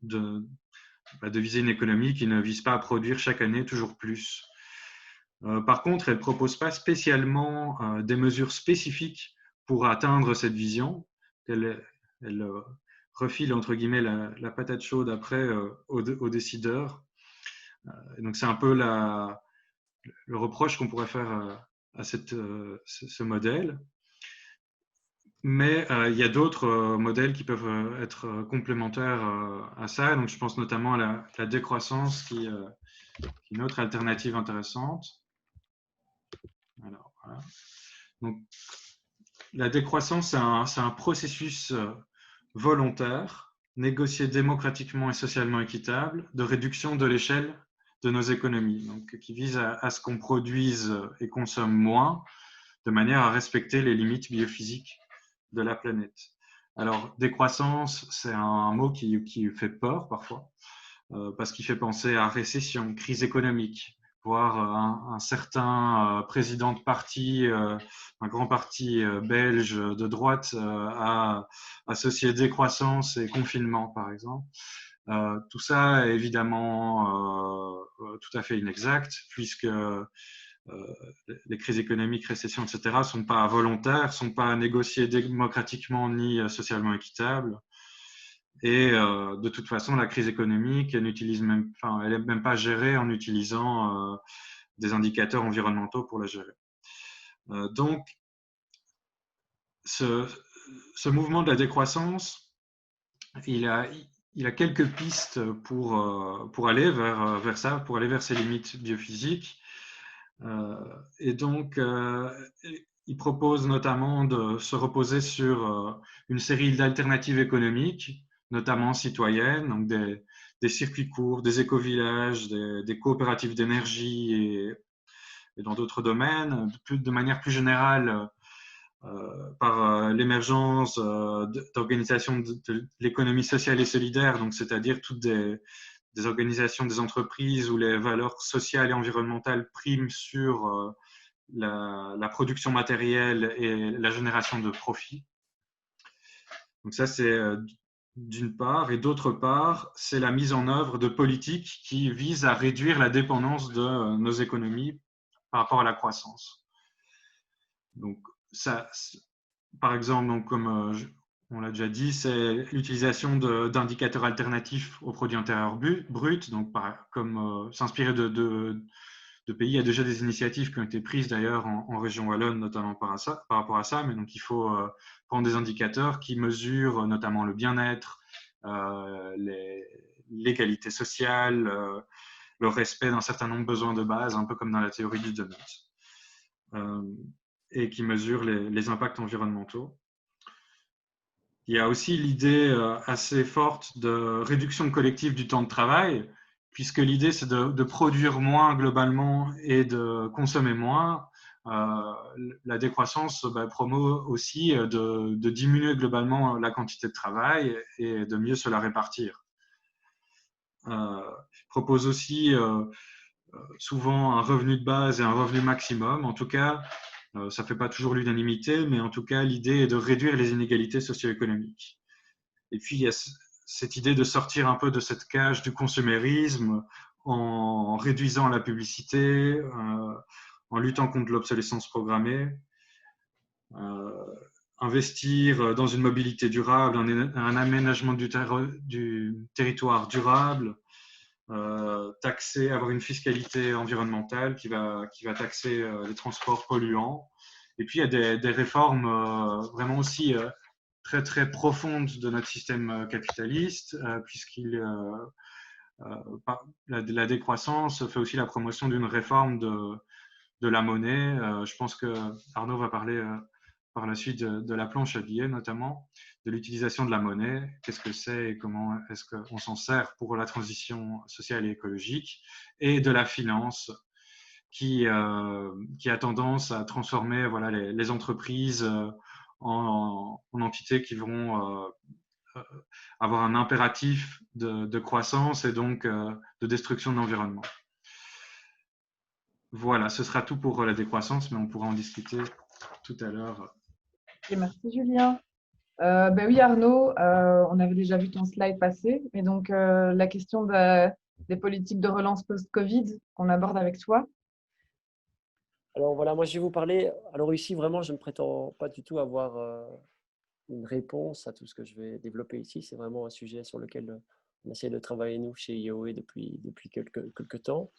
de viser une économie qui ne vise pas à produire chaque année toujours plus. Par contre, elle ne propose pas spécialement des mesures spécifiques pour atteindre cette vision. Elle refile, entre guillemets, la patate chaude après aux décideurs. Donc, c'est un peu le reproche qu'on pourrait faire à ce modèle. Mais il y a d'autres modèles qui peuvent être complémentaires à ça. Donc, je pense notamment à la décroissance, qui est une autre alternative intéressante. Alors, voilà. Donc, la décroissance, c'est un processus volontaire, négocié démocratiquement et socialement équitable, de réduction de l'échelle de nos économies, donc, qui vise à ce qu'on produise et consomme moins, de manière à respecter les limites biophysiques de la planète. Alors, décroissance, c'est un mot qui fait peur parfois, parce qu'il fait penser à récession, crise économique, voir un certain président de parti, un grand parti belge de droite, à associer décroissance et confinement, par exemple. Tout ça est évidemment tout à fait inexact, puisque les crises économiques, récessions, etc., ne sont pas volontaires, ne sont pas négociées démocratiquement ni socialement équitables. Et de toute façon, la crise économique, elle n'est même pas gérée en utilisant des indicateurs environnementaux pour la gérer. Donc, ce mouvement de la décroissance, il a quelques pistes pour aller vers ça, pour aller vers ces limites biophysiques. Et donc, il propose notamment de se reposer sur une série d'alternatives économiques, notamment citoyennes, donc des circuits courts, des éco-villages, des coopératives d'énergie et dans d'autres domaines, de manière plus générale, par l'émergence d'organisations de l'économie sociale et solidaire, donc c'est-à-dire toutes des organisations, des entreprises où les valeurs sociales et environnementales priment sur la production matérielle et la génération de profits. Donc ça, c'est d'une part. Et d'autre part, c'est la mise en œuvre de politiques qui visent à réduire la dépendance de nos économies par rapport à la croissance. Donc ça, par exemple, donc, comme on l'a déjà dit, c'est l'utilisation d'indicateurs alternatifs au produit intérieur brut, donc comme s'inspirer de pays. Il y a déjà des initiatives qui ont été prises d'ailleurs en région wallonne, notamment par rapport à ça, mais donc il faut prendre des indicateurs qui mesurent notamment le bien-être, l'égalité sociale, le respect d'un certain nombre de besoins de base, un peu comme dans la théorie du donut, et qui mesurent les impacts environnementaux. Il y a aussi l'idée assez forte de réduction collective du temps de travail, puisque l'idée, c'est de produire moins globalement et de consommer moins. La décroissance promeut aussi de diminuer globalement la quantité de travail et de mieux se la répartir. Propose aussi souvent un revenu de base et un revenu maximum. En tout cas, ça ne fait pas toujours l'unanimité, mais en tout cas, l'idée est de réduire les inégalités socio-économiques. Et puis, il y a cette idée de sortir un peu de cette cage du consumérisme en réduisant la publicité, en luttant contre l'obsolescence programmée, investir dans une mobilité durable, un aménagement du territoire durable, avoir une fiscalité environnementale qui va taxer les transports polluants. Et puis, il y a des réformes vraiment aussi très, très profondes de notre système capitaliste, la décroissance fait aussi la promotion d'une réforme de la monnaie. Je pense que Arnaud va parler par la suite de la planche à billets, notamment, de l'utilisation de la monnaie, qu'est-ce que c'est et comment est-ce qu'on s'en sert pour la transition sociale et écologique, et de la finance qui a tendance à transformer les entreprises en entités qui vont avoir un impératif de croissance et donc de destruction de l'environnement. Voilà, ce sera tout pour la décroissance, mais on pourra en discuter tout à l'heure. Et merci Julien. Oui Arnaud, on avait déjà vu ton slide passer, mais donc la question des politiques de relance post-Covid qu'on aborde avec toi. Alors voilà, moi je vais vous parler. Alors ici, vraiment, je ne prétends pas du tout avoir une réponse à tout ce que je vais développer ici. C'est vraiment un sujet sur lequel on essaie de travailler, nous, chez IOE depuis quelques temps.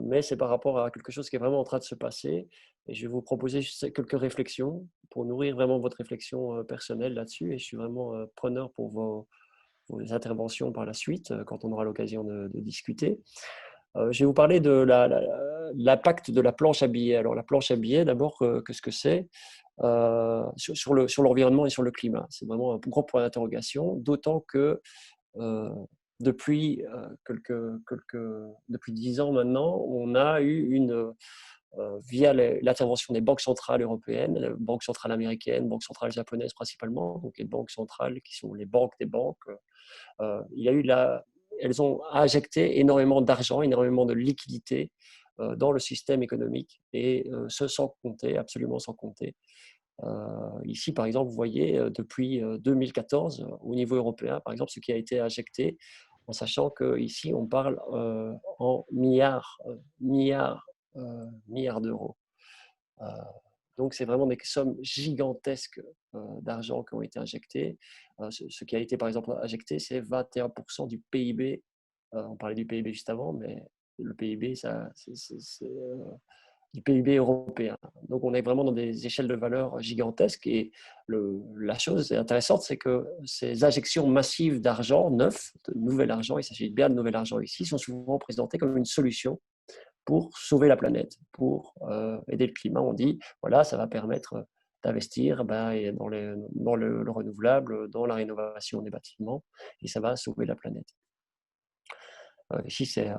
Mais c'est par rapport à quelque chose qui est vraiment en train de se passer. Et je vais vous proposer quelques réflexions pour nourrir vraiment votre réflexion personnelle là-dessus. Et je suis vraiment preneur pour vos interventions par la suite, quand on aura l'occasion de discuter. Je vais vous parler de l'impact de la planche à billets. Alors la planche à billets, d'abord, qu'est-ce que c'est sur l'environnement et sur le climat? C'est vraiment un gros point d'interrogation, d'autant que depuis 10 ans maintenant, on a eu via l'intervention des banques centrales européennes, banques centrales américaines, banques centrales japonaises principalement, donc les banques centrales qui sont les banques des banques, il y a eu elles ont injecté énormément d'argent, énormément de liquidités dans le système économique, et ce sans compter, absolument sans compter. Ici, par exemple, vous voyez, depuis 2014, au niveau européen, par exemple, ce qui a été injecté, en sachant qu'ici, on parle en milliards d'euros. Donc, c'est vraiment des sommes gigantesques d'argent qui ont été injectées. Ce qui a été, par exemple, injecté, c'est 21% du PIB. On parlait du PIB juste avant, mais le PIB, c'est du PIB européen. Donc, on est vraiment dans des échelles de valeur gigantesques. Et la chose intéressante, c'est que ces injections massives d'argent neuf, de nouvel argent, il s'agit bien de nouvel argent ici, sont souvent présentées comme une solution pour sauver la planète, pour aider le climat. On dit, voilà, ça va permettre d'investir dans le renouvelable, dans la rénovation des bâtiments, et ça va sauver la planète. Ici, c'est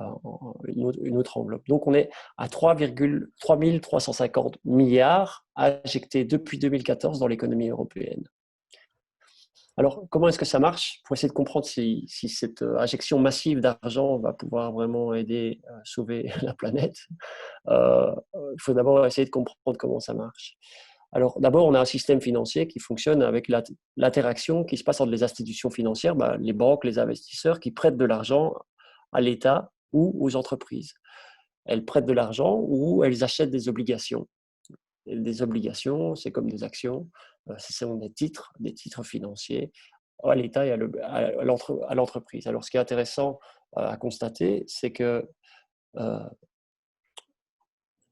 une autre enveloppe. Donc, on est à 3 350 milliards injectés depuis 2014 dans l'économie européenne. Alors, comment est-ce que ça marche? Pour essayer de comprendre si cette injection massive d'argent va pouvoir vraiment aider à sauver la planète, il faut d'abord essayer de comprendre comment ça marche. Alors, d'abord, on a un système financier qui fonctionne avec l'interaction qui se passe entre les institutions financières, les banques, les investisseurs, qui prêtent de l'argent à l'État ou aux entreprises. Elles prêtent de l'argent ou elles achètent des obligations. Et des obligations, c'est comme des actions, ce sont des titres financiers à l'État et à l'entreprise. Alors, ce qui est intéressant à constater, c'est que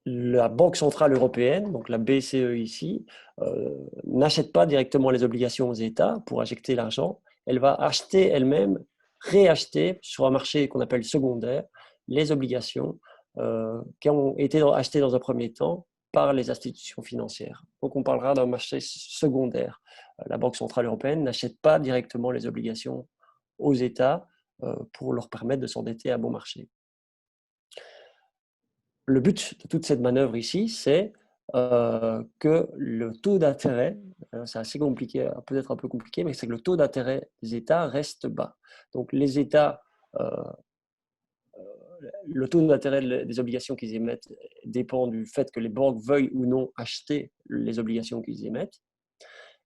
la Banque centrale européenne, donc la BCE ici, n'achète pas directement les obligations aux États pour injecter l'argent. Elle va acheter elle-même, réacheter sur un marché qu'on appelle secondaire, les obligations qui ont été achetées dans un premier temps par les institutions financières. Donc on parlera d'un marché secondaire. La Banque centrale européenne n'achète pas directement les obligations aux États pour leur permettre de s'endetter à bon marché. Le but de toute cette manœuvre ici, c'est que le taux d'intérêt, c'est assez compliqué, peut-être un peu compliqué, mais c'est que le taux d'intérêt des États reste bas. Donc les États, le taux d'intérêt des obligations qu'ils émettent dépend du fait que les banques veuillent ou non acheter les obligations qu'ils émettent.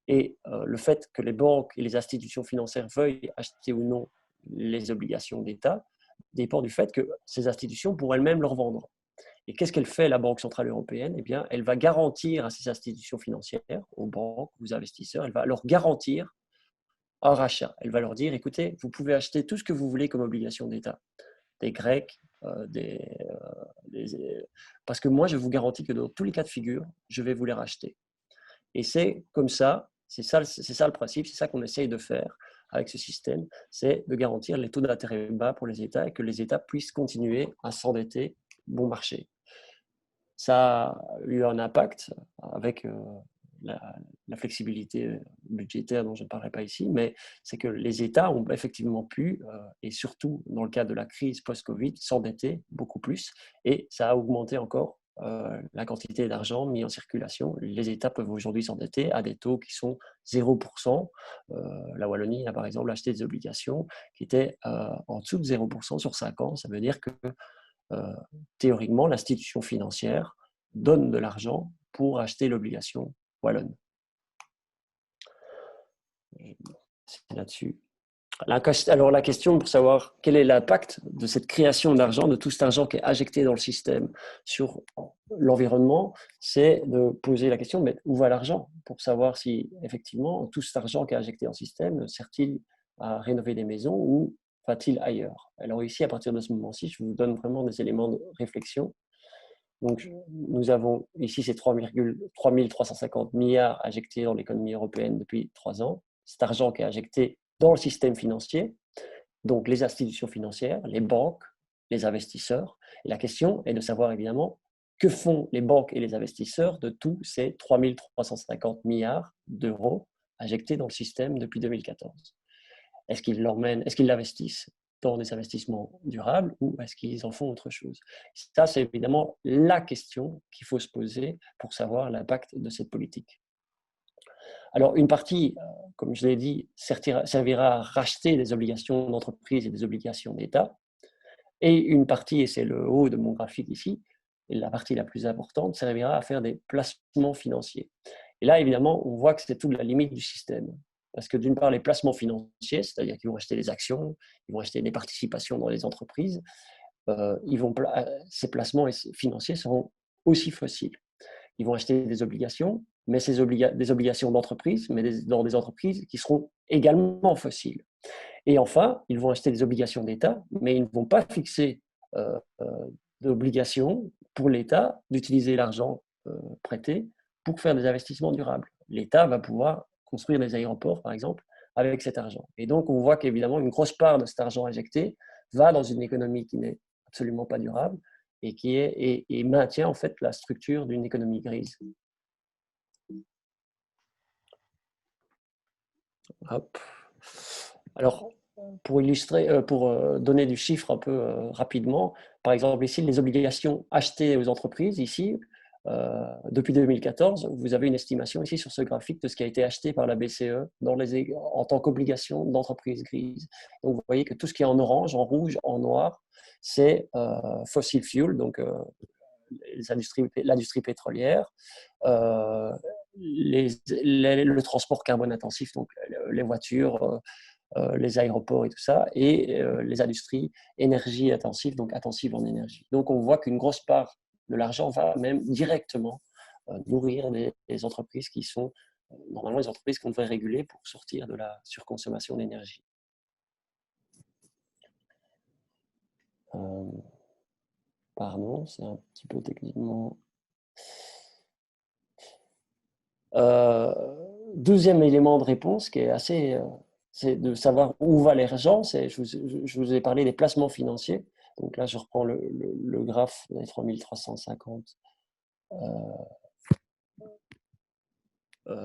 Et le fait que les banques et les institutions financières veuillent acheter ou non les obligations d'État dépend du fait que ces institutions pourraient elles-mêmes leur vendre. Et qu'est-ce qu'elle fait, la Banque centrale européenne? Eh bien, elle va garantir à ces institutions financières, aux banques, aux investisseurs, elle va leur garantir un rachat. Elle va leur dire, écoutez, vous pouvez acheter tout ce que vous voulez comme obligation d'État. Des Grecs, parce que moi, je vous garantis que dans tous les cas de figure, je vais vous les racheter. Et c'est comme ça, c'est ça le principe, c'est ça qu'on essaye de faire avec ce système, c'est de garantir les taux d'intérêt bas pour les États et que les États puissent continuer à s'endetter bon marché. Ça a eu un impact avec la flexibilité budgétaire dont je ne parlerai pas ici, mais c'est que les États ont effectivement pu, et surtout dans le cadre de la crise post-Covid, s'endetter beaucoup plus, et ça a augmenté encore la quantité d'argent mis en circulation. Les États peuvent aujourd'hui s'endetter à des taux qui sont 0%. La Wallonie a par exemple acheté des obligations qui étaient en dessous de 0% sur 5 ans. Ça veut dire que théoriquement, l'institution financière donne de l'argent pour acheter l'obligation wallonne. C'est là-dessus. Alors la question pour savoir quel est l'impact de cette création d'argent, de tout cet argent qui est injecté dans le système sur l'environnement, c'est de poser la question, mais où va l'argent? Pour savoir si effectivement tout cet argent qui est injecté dans le système sert-il à rénover des maisons ou va-t-il ailleurs? Alors ici, à partir de ce moment-ci, je vous donne vraiment des éléments de réflexion. Donc, nous avons ici ces 3 350 milliards injectés dans l'économie européenne depuis 3 ans. Cet argent qui est injecté dans le système financier, donc les institutions financières, les banques, les investisseurs. Et la question est de savoir évidemment que font les banques et les investisseurs de tous ces 3 350 milliards d'euros injectés dans le système depuis 2014. Est-ce qu'ils l'investissent dans des investissements durables ou est-ce qu'ils en font autre chose? Ça, c'est évidemment la question qu'il faut se poser pour savoir l'impact de cette politique. Alors, une partie, comme je l'ai dit, servira à racheter des obligations d'entreprise et des obligations d'État. Et une partie, et c'est le haut de mon graphique ici, et la partie la plus importante, servira à faire des placements financiers. Et là, évidemment, on voit que c'est toute la limite du système. Parce que d'une part, les placements financiers, c'est-à-dire qu'ils vont acheter des actions, ils vont acheter des participations dans les entreprises, ces placements financiers seront aussi fossiles. Ils vont acheter des obligations, mais des obligations d'entreprise, mais dans des entreprises qui seront également fossiles. Et enfin, ils vont acheter des obligations d'État, mais ils ne vont pas fixer d'obligation pour l'État d'utiliser l'argent prêté pour faire des investissements durables. L'État va pouvoir construire des aéroports, par exemple, avec cet argent. Et donc, on voit qu'évidemment, une grosse part de cet argent injecté va dans une économie qui n'est absolument pas durable et maintient en fait la structure d'une économie grise. Hop. Alors, pour illustrer, pour donner du chiffre un peu rapidement, par exemple ici, les obligations achetées aux entreprises, ici, depuis 2014, vous avez une estimation ici sur ce graphique de ce qui a été acheté par la BCE en tant qu'obligation d'entreprise grise. Donc, vous voyez que tout ce qui est en orange, en rouge, en noir, c'est fossil fuel, donc l'industrie pétrolière, le transport carbone intensif, donc les voitures, les aéroports et tout ça, et les industries énergie intensive, donc intensives en énergie. Donc on voit qu'une grosse part de l'argent va même directement nourrir des entreprises qui sont normalement les entreprises qu'on devrait réguler pour sortir de la surconsommation d'énergie. Pardon, c'est un petit peu techniquement... Deuxième élément de réponse qui est assez... c'est de savoir où va l'argent. Je vous ai parlé des placements financiers. Donc là, je reprends le graphe des 3350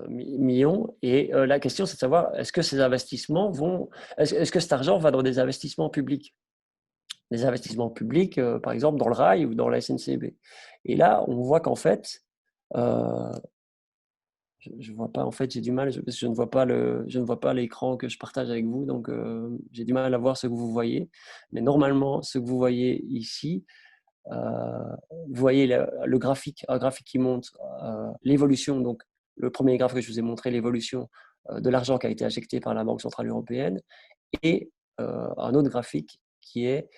millions. Et la question, c'est de savoir, est-ce que ces investissements est-ce que cet argent va dans des investissements publics? Des investissements publics, par exemple, dans le rail ou dans la SNCB. Et là, on voit qu'en fait, je ne vois pas, en fait, j'ai du mal, parce que je ne vois pas l'écran que je partage avec vous, donc j'ai du mal à voir ce que vous voyez. Mais normalement, ce que vous voyez ici, vous voyez un graphique qui montre l'évolution, donc le premier graphe que je vous ai montré, l'évolution de l'argent qui a été injecté par la Banque Centrale Européenne, et un autre graphique qui est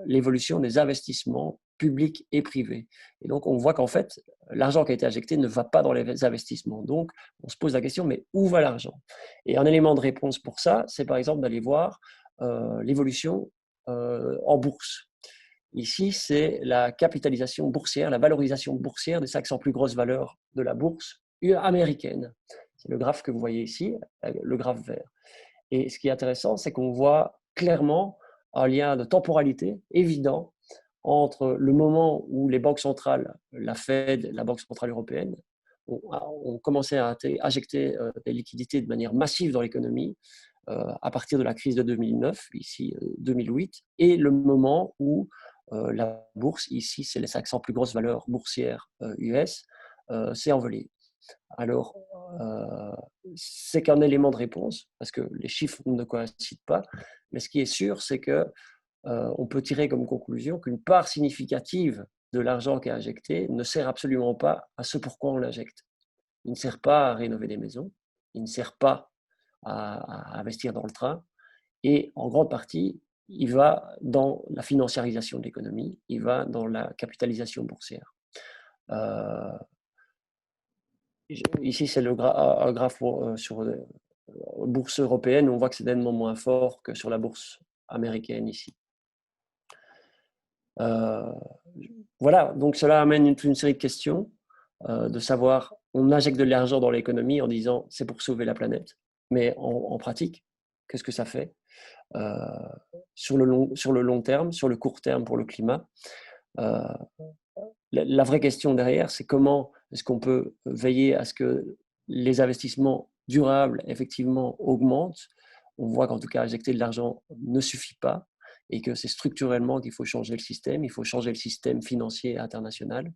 l'évolution des investissements publics et privés. Et donc, on voit qu'en fait, l'argent qui a été injecté ne va pas dans les investissements. Donc, on se pose la question, mais où va l'argent? Et un élément de réponse pour ça, c'est par exemple d'aller voir l'évolution en bourse. Ici, c'est la capitalisation boursière, la valorisation boursière des 500 plus grosses valeurs de la bourse américaine. C'est le graphe que vous voyez ici, le graphe vert. Et ce qui est intéressant, c'est qu'on voit clairement un lien de temporalité évident entre le moment où les banques centrales, la Fed, la Banque centrale européenne, ont commencé à injecter des liquidités de manière massive dans l'économie à partir de la crise de 2009, ici 2008, et le moment où la bourse, ici c'est les 500 plus grosses valeurs boursières US, s'est envolée. Alors, c'est qu'un élément de réponse, parce que les chiffres ne coïncident pas, mais ce qui est sûr, c'est que on peut tirer comme conclusion qu'une part significative de l'argent qui est injecté ne sert absolument pas à ce pourquoi on l'injecte. Il ne sert pas à rénover des maisons, il ne sert pas à investir dans le train, et en grande partie, il va dans la financiarisation de l'économie, il va dans la capitalisation boursière. Ici, c'est un graphe sur la bourse européenne. On voit que c'est nettement moins fort que sur la bourse américaine ici. Voilà, donc cela amène une série de questions, de savoir, on injecte de l'argent dans l'économie en disant c'est pour sauver la planète, mais en pratique, qu'est-ce que ça fait sur le long terme, sur le court terme pour le climat? La vraie question derrière, c'est comment est-ce qu'on peut veiller à ce que les investissements durables, effectivement, augmentent. On voit qu'en tout cas, injecter de l'argent ne suffit pas et que c'est structurellement qu'il faut changer le système. Il faut changer le système financier international.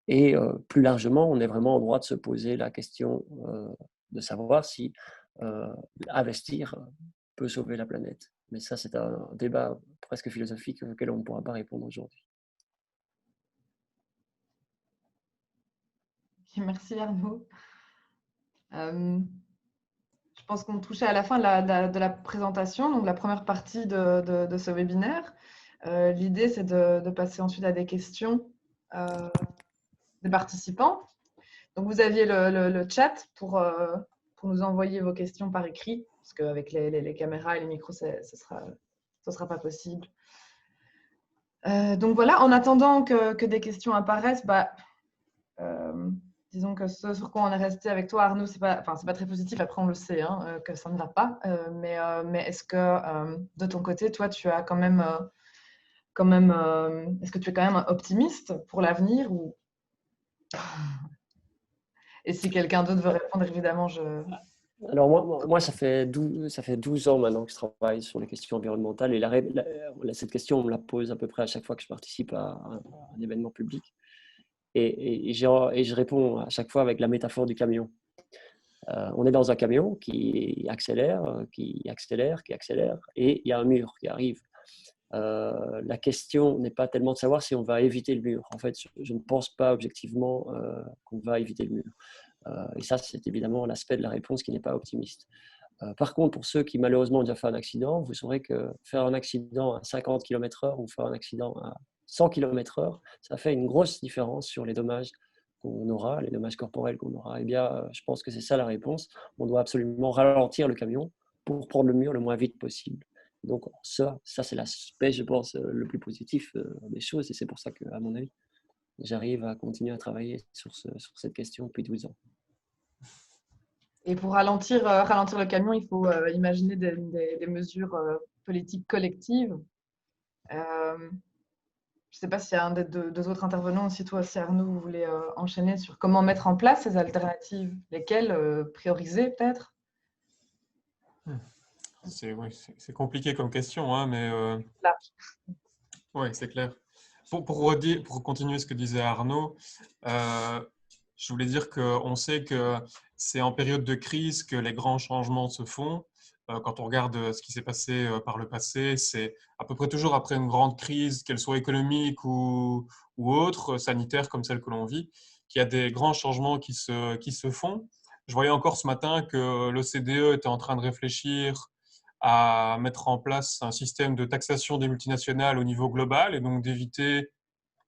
Et plus largement, on est vraiment en droit de se poser la question de savoir si investir peut sauver la planète. Mais ça, c'est un débat presque philosophique auquel on ne pourra pas répondre aujourd'hui. Merci Arnaud. Je pense qu'on touchait à la fin de la présentation, donc la première partie de ce webinaire. L'idée, c'est de passer ensuite à des questions des participants. Donc, vous aviez le chat pour nous envoyer vos questions par écrit, parce qu'avec les caméras et les micros, ce sera pas possible. Donc voilà, en attendant que des questions apparaissent, disons que ce sur quoi on est resté avec toi, Arnaud, c'est pas très positif. Après, on le sait que ça ne va pas. Mais est-ce que de ton côté, toi, tu as quand même, est-ce que tu es quand même optimiste pour l'avenir ou... Et si quelqu'un d'autre veut répondre, évidemment, Alors moi ça fait 12 ans maintenant que je travaille sur les questions environnementales et cette question, on me la pose à peu près à chaque fois que je participe à un événement public. Et je réponds à chaque fois avec la métaphore du camion. On est dans un camion qui accélère, et il y a un mur qui arrive. La question n'est pas tellement de savoir si on va éviter le mur. En fait, je ne pense pas objectivement qu'on va éviter le mur. Et ça, c'est évidemment l'aspect de la réponse qui n'est pas optimiste. Par contre, pour ceux qui malheureusement ont déjà fait un accident, vous saurez que faire un accident à 50 km/h ou faire un accident à 100 km/h, ça fait une grosse différence sur les dommages qu'on aura, les dommages corporels qu'on aura. Eh bien, je pense que c'est ça la réponse. On doit absolument ralentir le camion pour prendre le mur le moins vite possible. Donc ça c'est l'aspect, je pense, le plus positif des choses. Et c'est pour ça qu'à mon avis, j'arrive à continuer à travailler sur cette question depuis 12 ans. Et pour ralentir le camion, il faut imaginer des mesures politiques collectives. Je ne sais pas s'il y a un des deux autres intervenants, si toi aussi Arnaud, vous voulez enchaîner sur comment mettre en place ces alternatives, lesquelles prioriser peut-être. C'est compliqué comme question, hein, mais oui, c'est clair. Pour continuer ce que disait Arnaud, je voulais dire qu'on sait que c'est en période de crise que les grands changements se font. Quand on regarde ce qui s'est passé par le passé, c'est à peu près toujours après une grande crise, qu'elle soit économique ou autre, sanitaire comme celle que l'on vit, qu'il y a des grands changements qui se font. Je voyais encore ce matin que l'OCDE était en train de réfléchir à mettre en place un système de taxation des multinationales au niveau global et donc d'éviter,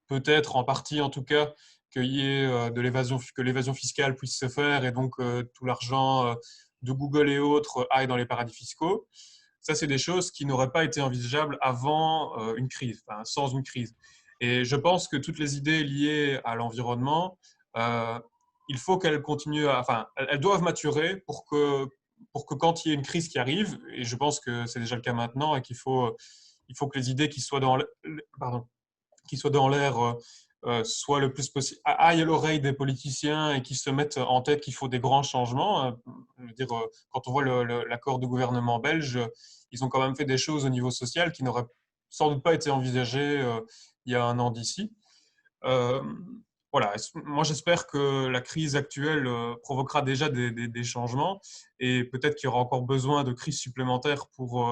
peut-être en partie en tout cas, qu'il y ait que l'évasion fiscale puisse se faire et donc tout l'argent de Google et autres aille dans les paradis fiscaux. Ça, c'est des choses qui n'auraient pas été envisageables avant une crise, enfin, sans une crise. Et je pense que toutes les idées liées à l'environnement, il faut qu'elles continuent, elles doivent maturer pour que quand il y ait une crise qui arrive, et je pense que c'est déjà le cas maintenant, et qu'il faut que les idées qui soient dans l'air soient le plus possible, aillent à l'oreille des politiciens et qui se mettent en tête qu'il faut des grands changements. Je veux dire, quand on voit l'accord de gouvernement belge, ils ont quand même fait des choses au niveau social qui n'auraient sans doute pas été envisagées il y a un an d'ici. Voilà, moi j'espère que la crise actuelle provoquera déjà des changements et peut-être qu'il y aura encore besoin de crises supplémentaires pour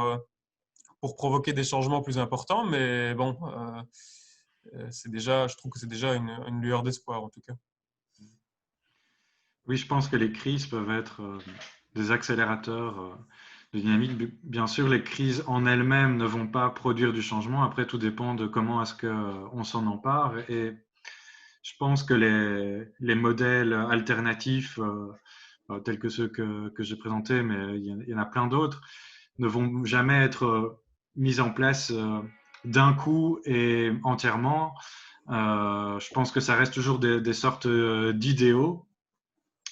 provoquer des changements plus importants, mais bon, je trouve que c'est déjà une lueur d'espoir en tout cas. Oui, je pense que les crises peuvent être des accélérateurs de dynamique. Bien sûr, les crises en elles-mêmes ne vont pas produire du changement. Après, tout dépend de comment est-ce qu'on s'en empare. Et je pense que les modèles alternatifs, tels que ceux que j'ai présentés, mais il y en a plein d'autres, ne vont jamais être mis en place d'un coup et entièrement. Je pense que ça reste toujours des sortes d'idéaux.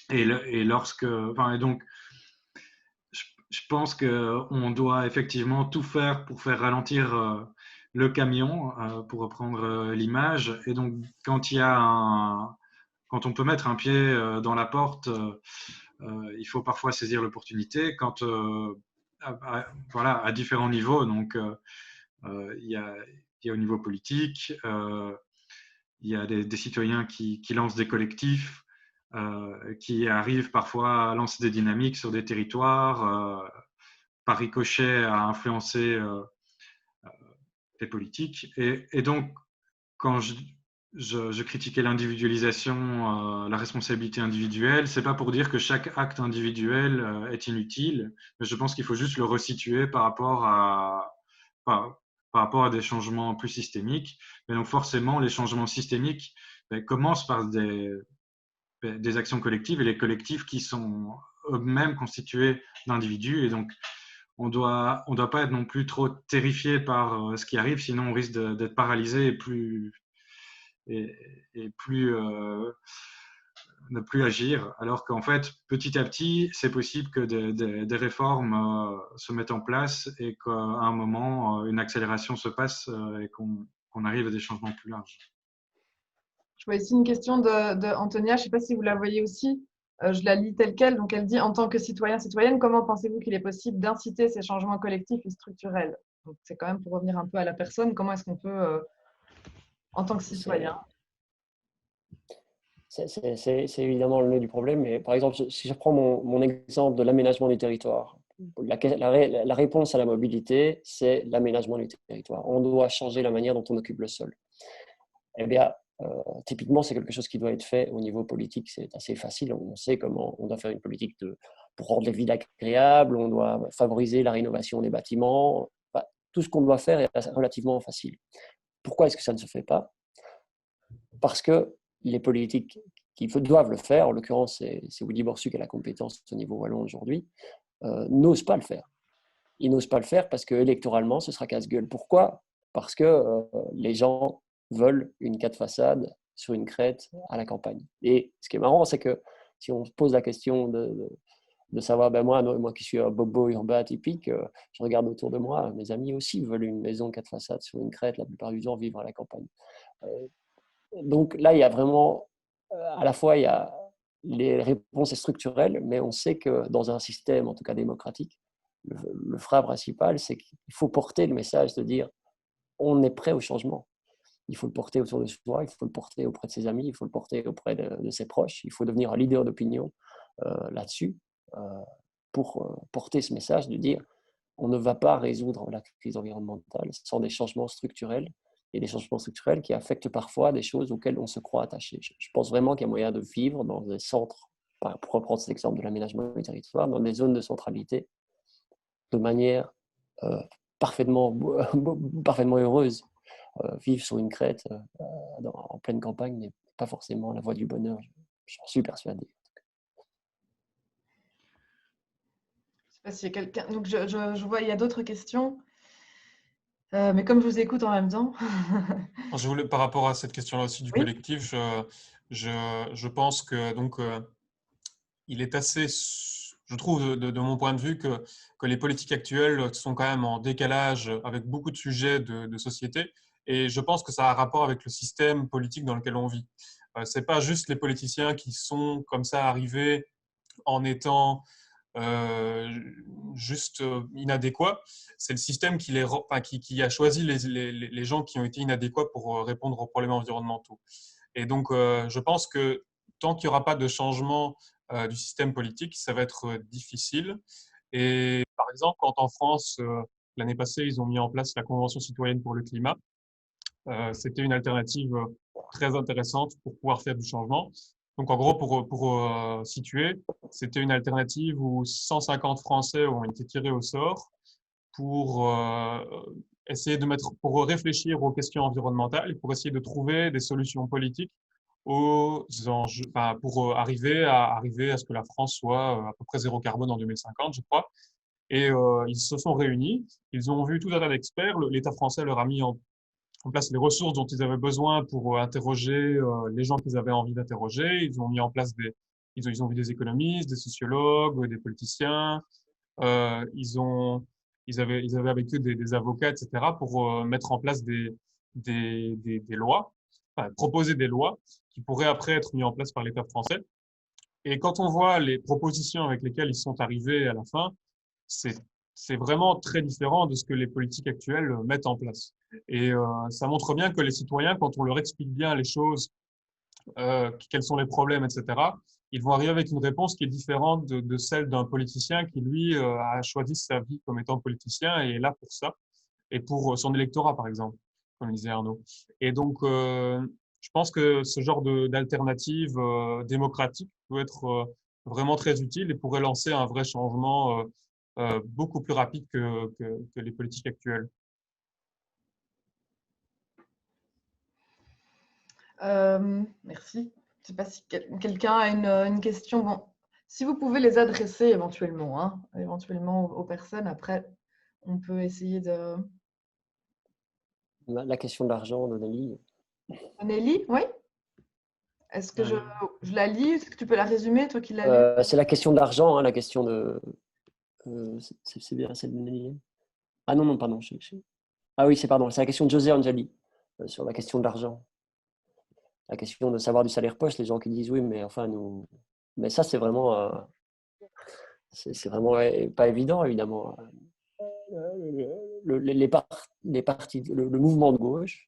Et donc, je pense qu'on doit effectivement tout faire pour faire ralentir le camion, pour reprendre l'image. Et donc, quand on peut mettre un pied dans la porte, il faut parfois saisir l'opportunité. Voilà, à différents niveaux. Donc, il y a au niveau politique, il y a des citoyens qui lancent des collectifs. qui arrivent parfois à lancer des dynamiques sur des territoires, par ricochet à influencer des politiques. Et donc, quand je critiquais l'individualisation, la responsabilité individuelle, c'est pas pour dire que chaque acte individuel est inutile, mais je pense qu'il faut juste le resituer par rapport à des changements plus systémiques. Et donc forcément, les changements systémiques commencent par des actions collectives, et les collectifs qui sont eux-mêmes constitués d'individus. Et donc, on doit pas être non plus trop terrifié par ce qui arrive, sinon on risque d'être paralysé et ne plus agir. Alors qu'en fait, petit à petit, c'est possible que des réformes se mettent en place et qu'à un moment, une accélération se passe et qu'on arrive à des changements plus larges. Je vois ici une question de Antonia, je ne sais pas si vous la voyez aussi. Je la lis telle quelle. Donc, elle dit, en tant que citoyen, citoyenne, comment pensez-vous qu'il est possible d'inciter ces changements collectifs et structurels? Donc, c'est quand même pour revenir un peu à la personne, comment est-ce qu'on peut, en tant que citoyen? C'est évidemment le nœud du problème. Mais par exemple, si je prends mon exemple de l'aménagement du territoire, la réponse à la mobilité, c'est l'aménagement du territoire. On doit changer la manière dont on occupe le sol. Eh bien, typiquement, c'est quelque chose qui doit être fait au niveau politique. C'est assez facile. On sait comment on doit faire une politique pour rendre les villes agréables, on doit favoriser la rénovation des bâtiments. Enfin, tout ce qu'on doit faire est relativement facile. Pourquoi est-ce que ça ne se fait pas? Parce que les politiques qui doivent le faire, en l'occurrence, c'est Willy Borsuk qui a la compétence au niveau wallon aujourd'hui, n'osent pas le faire. Ils n'osent pas le faire parce que électoralement, ce sera casse-gueule. Pourquoi? Parce que les gens veulent une 4 façades sur une crête à la campagne. Et ce qui est marrant, c'est que si on se pose la question de savoir, ben moi qui suis un bobo urbain typique, je regarde autour de moi, mes amis aussi veulent une maison 4 façades sur une crête, la plupart du temps vivre à la campagne. Donc là, il y a vraiment, à la fois, il y a les réponses structurelles, mais on sait que dans un système, en tout cas démocratique, le frein principal, c'est qu'il faut porter le message de dire on est prêt au changement. Il faut le porter autour de soi, il faut le porter auprès de ses amis, il faut le porter auprès de ses proches, il faut devenir un leader d'opinion là-dessus pour porter ce message de dire on ne va pas résoudre la crise environnementale sans des changements structurels, et des changements structurels qui affectent parfois des choses auxquelles on se croit attaché. Je pense vraiment qu'il y a moyen de vivre dans des centres, pour reprendre cet exemple de l'aménagement du territoire, dans des zones de centralité, de manière parfaitement heureuse. Vivre sur une crête en pleine campagne n'est pas forcément la voie du bonheur, j'en suis persuadé. Je ne sais pas s'il y a quelqu'un. Donc, je vois, il y a d'autres questions. Mais comme je vous écoute en même temps. Je voulais, par rapport à cette question-là aussi du Oui. collectif, je pense que donc il est assez, je trouve de mon point de vue que les politiques actuelles sont quand même en décalage avec beaucoup de sujets de société, et je pense que ça a un rapport avec le système politique dans lequel on vit. C'est pas juste les politiciens qui sont comme ça arrivés en étant juste inadéquats. C'est le système qui a choisi les gens qui ont été inadéquats pour répondre aux problèmes environnementaux. Et donc, je pense que tant qu'il n'y aura pas de changement du système politique, ça va être difficile. Et par exemple, quand en France, l'année passée, ils ont mis en place la Convention citoyenne pour le climat, c'était une alternative très intéressante pour pouvoir faire du changement. Donc, en gros, pour situer, c'était une alternative où 150 Français ont été tirés au sort pour essayer pour réfléchir aux questions environnementales et pour essayer de trouver des solutions politiques aux enjeux, pour arriver à ce que la France soit à peu près zéro carbone en 2050, je crois. Et ils se sont réunis, ils ont vu tout un tas d'experts, l'État français leur a mis en place les ressources dont ils avaient besoin pour interroger les gens qu'ils avaient envie d'interroger. Ils ont mis en place ils ont vu des économistes, des sociologues, des politiciens. Ils avaient avec eux des avocats, etc., pour mettre en place des lois, proposer des lois qui pourraient après être mises en place par l'État français. Et quand on voit les propositions avec lesquelles ils sont arrivés à la fin, c'est vraiment très différent de ce que les politiques actuelles mettent en place. Et ça montre bien que les citoyens, quand on leur explique bien les choses quels sont les problèmes, etc., ils vont arriver avec une réponse qui est différente de celle d'un politicien qui, lui, a choisi sa vie comme étant politicien et est là pour ça, et pour son électorat, par exemple, comme disait Arnaud. Et donc, je pense que ce genre d'alternative démocratique peut être vraiment très utile et pourrait lancer un vrai changement beaucoup plus rapide que les politiques actuelles. Merci. Je ne sais pas si quelqu'un a une question. Bon, si vous pouvez les adresser éventuellement, hein, éventuellement aux personnes, après, on peut essayer de… La question de l'argent de Nelly. Nelly, oui? Est-ce que je la lis? Est-ce que tu peux la résumer, toi qui l'as lu? C'est la question de l'argent, hein, la question de… c'est bien celle de Nelly. Ah non, non, pardon. Ah oui, c'est la question de José Angeli sur la question de l'argent. La question de savoir du salaire poche, les gens qui disent oui, mais enfin, nous. Mais ça, c'est vraiment pas évident, évidemment. Les partis, le mouvement de gauche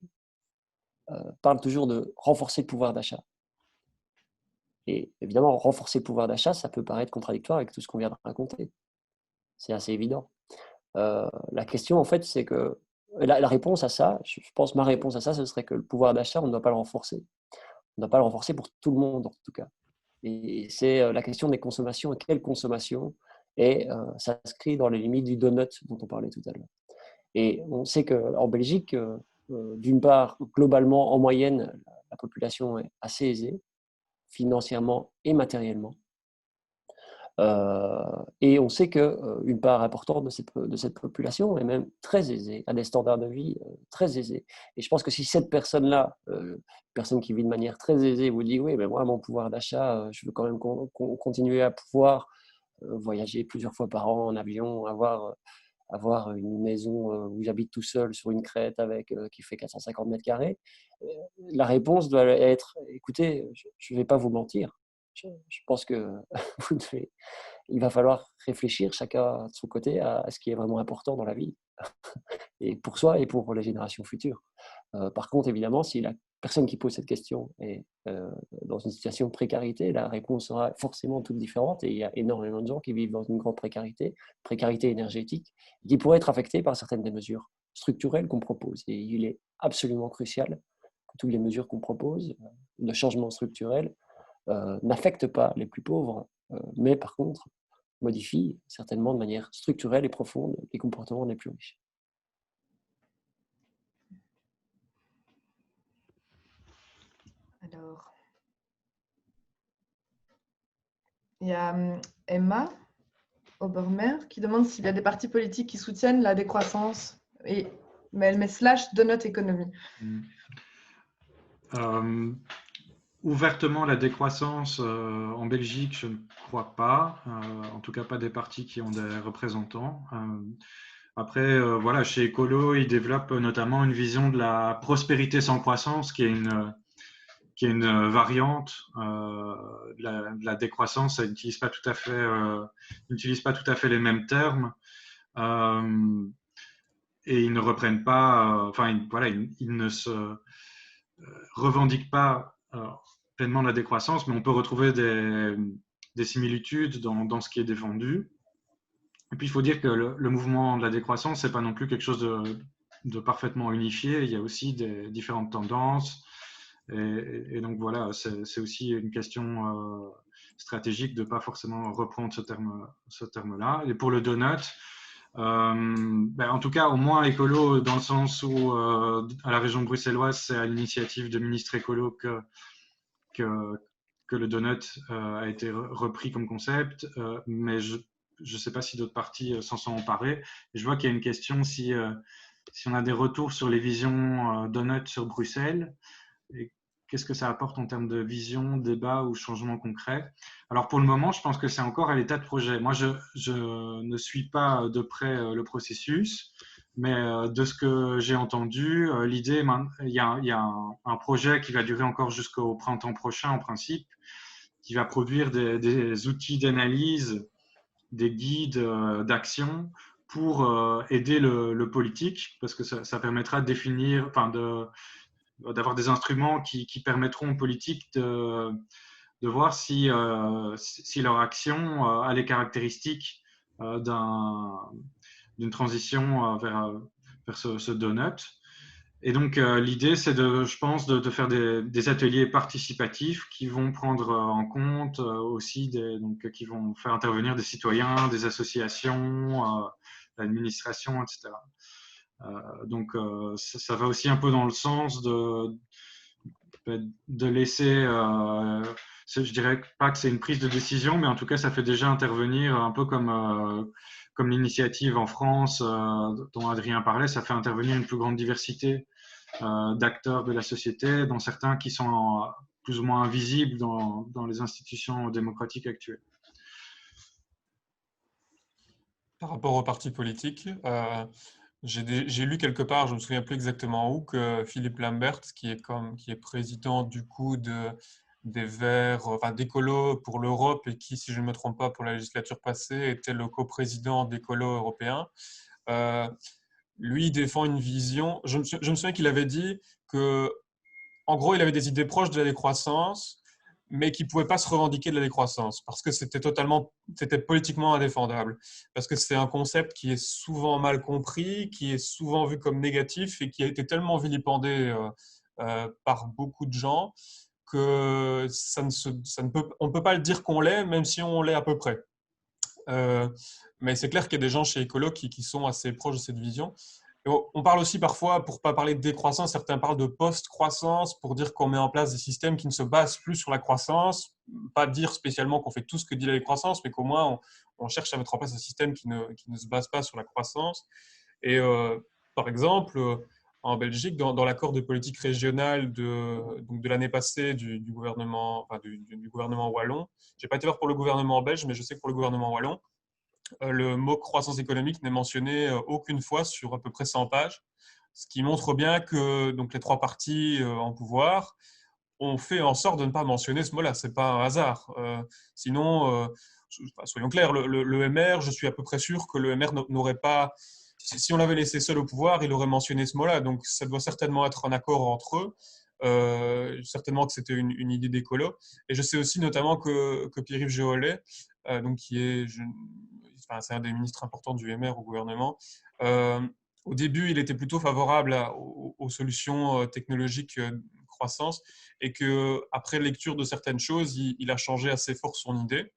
parle toujours de renforcer le pouvoir d'achat. Et évidemment, renforcer le pouvoir d'achat, ça peut paraître contradictoire avec tout ce qu'on vient de raconter. C'est assez évident. La question, en fait, c'est que la réponse à ça, je pense ma réponse à ça, ce serait que le pouvoir d'achat, on ne doit pas le renforcer. On ne doit pas le renforcer pour tout le monde, en tout cas. Et c'est la question des consommations et quelle consommation. Et ça s'inscrit dans les limites du donut dont on parlait tout à l'heure. Et on sait qu'en Belgique, d'une part, globalement, en moyenne, la population est assez aisée, financièrement et matériellement. Et on sait qu'une part importante de cette population est même très aisée, a des standards de vie très aisés. Et je pense que si cette personne-là, personne qui vit de manière très aisée, vous dit oui, mais moi, mon pouvoir d'achat, je veux quand même continuer à pouvoir voyager plusieurs fois par an en avion, avoir une maison où j'habite tout seul sur une crête qui fait 450 mètres carrés, la réponse doit être, écoutez, je ne vais pas vous mentir. Je pense que il va falloir réfléchir chacun de son côté à ce qui est vraiment important dans la vie, et pour soi et pour les générations futures. Par contre, évidemment, si la personne qui pose cette question est dans une situation de précarité, la réponse sera forcément toute différente, et il y a énormément de gens qui vivent dans une grande précarité énergétique, qui pourraient être affectés par certaines des mesures structurelles qu'on propose. Et il est absolument crucial que toutes les mesures qu'on propose de changement structurel n'affectent pas les plus pauvres, mais par contre modifient certainement de manière structurelle et profonde les comportements des plus riches. Alors, il y a Emma Obermer qui demande s'il y a des partis politiques qui soutiennent la décroissance, mais elle met / de notre économie. Ouvertement, la décroissance en Belgique, je ne crois pas. En tout cas, pas des partis qui ont des représentants. Après, voilà, chez Ecolo, ils développent notamment une vision de la prospérité sans croissance, qui est une variante de la décroissance. Ça n'utilise pas tout à fait les mêmes termes. Et ils ne reprennent pas, ils ne se revendiquent pas pleinement la décroissance, mais on peut retrouver des similitudes dans ce qui est défendu. Et puis, il faut dire que le mouvement de la décroissance, ce n'est pas non plus quelque chose de parfaitement unifié. Il y a aussi des différentes tendances. Et donc, voilà, c'est aussi une question stratégique de ne pas forcément reprendre ce terme-là. Et pour le donut, en tout cas, au moins écolo, dans le sens où, à la région bruxelloise, c'est à l'initiative de ministre écolo que le donut a été repris comme concept, mais je ne sais pas si d'autres partis s'en sont emparés. Et je vois qu'il y a une question si on a des retours sur les visions donut sur Bruxelles, et qu'est-ce que ça apporte en termes de vision, débat ou changement concret. Alors pour le moment, je pense que c'est encore à l'état de projet. Moi, je ne suis pas de près le processus, mais de ce que j'ai entendu, l'idée, il y a un projet qui va durer encore jusqu'au printemps prochain en principe, qui va produire des outils d'analyse, des guides d'action pour aider le politique, parce que ça permettra de définir, d'avoir des instruments qui permettront aux politiques de voir si leur action a les caractéristiques d'une transition vers ce donut. Et donc, l'idée, c'est je pense, de faire des ateliers participatifs qui vont prendre en compte aussi, donc, qui vont faire intervenir des citoyens, des associations, l'administration, etc. Donc, ça va aussi un peu dans le sens de laisser, je dirais pas que c'est une prise de décision, mais en tout cas, ça fait déjà intervenir un peu comme l'initiative en France dont Adrien parlait, ça fait intervenir une plus grande diversité d'acteurs de la société, dont certains qui sont plus ou moins invisibles dans les institutions démocratiques actuelles. Par rapport aux partis politiques, j'ai lu quelque part, je ne me souviens plus exactement où, que Philippe Lambert, qui est président du coup des Verts, enfin d'Écolo pour l'Europe et qui, si je ne me trompe pas, pour la législature passée, était le coprésident d'Écolo européen. Lui, il défend une vision. Je me souviens qu'il avait dit que, en gros, il avait des idées proches de la décroissance, mais qui ne pouvait pas se revendiquer de la décroissance parce que c'était politiquement indéfendable. Parce que c'est un concept qui est souvent mal compris, qui est souvent vu comme négatif et qui a été tellement vilipendé par beaucoup de gens que on ne peut pas le dire qu'on l'est, même si on l'est à peu près. Mais c'est clair qu'il y a des gens chez Écolo qui sont assez proches de cette vision. Et on parle aussi parfois, pour ne pas parler de décroissance, certains parlent de post-croissance pour dire qu'on met en place des systèmes qui ne se basent plus sur la croissance. Pas dire spécialement qu'on fait tout ce que dit la décroissance, mais qu'au moins on cherche à mettre en place un système qui ne se base pas sur la croissance. Et par exemple, en Belgique, dans l'accord de politique régionale de l'année passée du gouvernement, enfin du gouvernement wallon, je n'ai pas été voir pour le gouvernement belge, mais je sais que pour le gouvernement wallon, le mot croissance économique n'est mentionné aucune fois sur à peu près 100 pages, ce qui montre bien que donc, les trois partis en pouvoir ont fait en sorte de ne pas mentionner ce mot-là. Ce n'est pas un hasard. Sinon, soyons clairs, le MR, je suis à peu près sûr que le MR n'aurait pas… Si on l'avait laissé seul au pouvoir, il aurait mentionné ce mot-là. Donc, ça doit certainement être un accord entre eux. Certainement que c'était une idée d'écolo. Et je sais aussi notamment que Pierre-Yves Géolet, donc qui est… c'est un des ministres importants du MR au gouvernement. Au début, il était plutôt favorable aux solutions technologiques de croissance et qu'après lecture de certaines choses, il a changé assez fort son idée.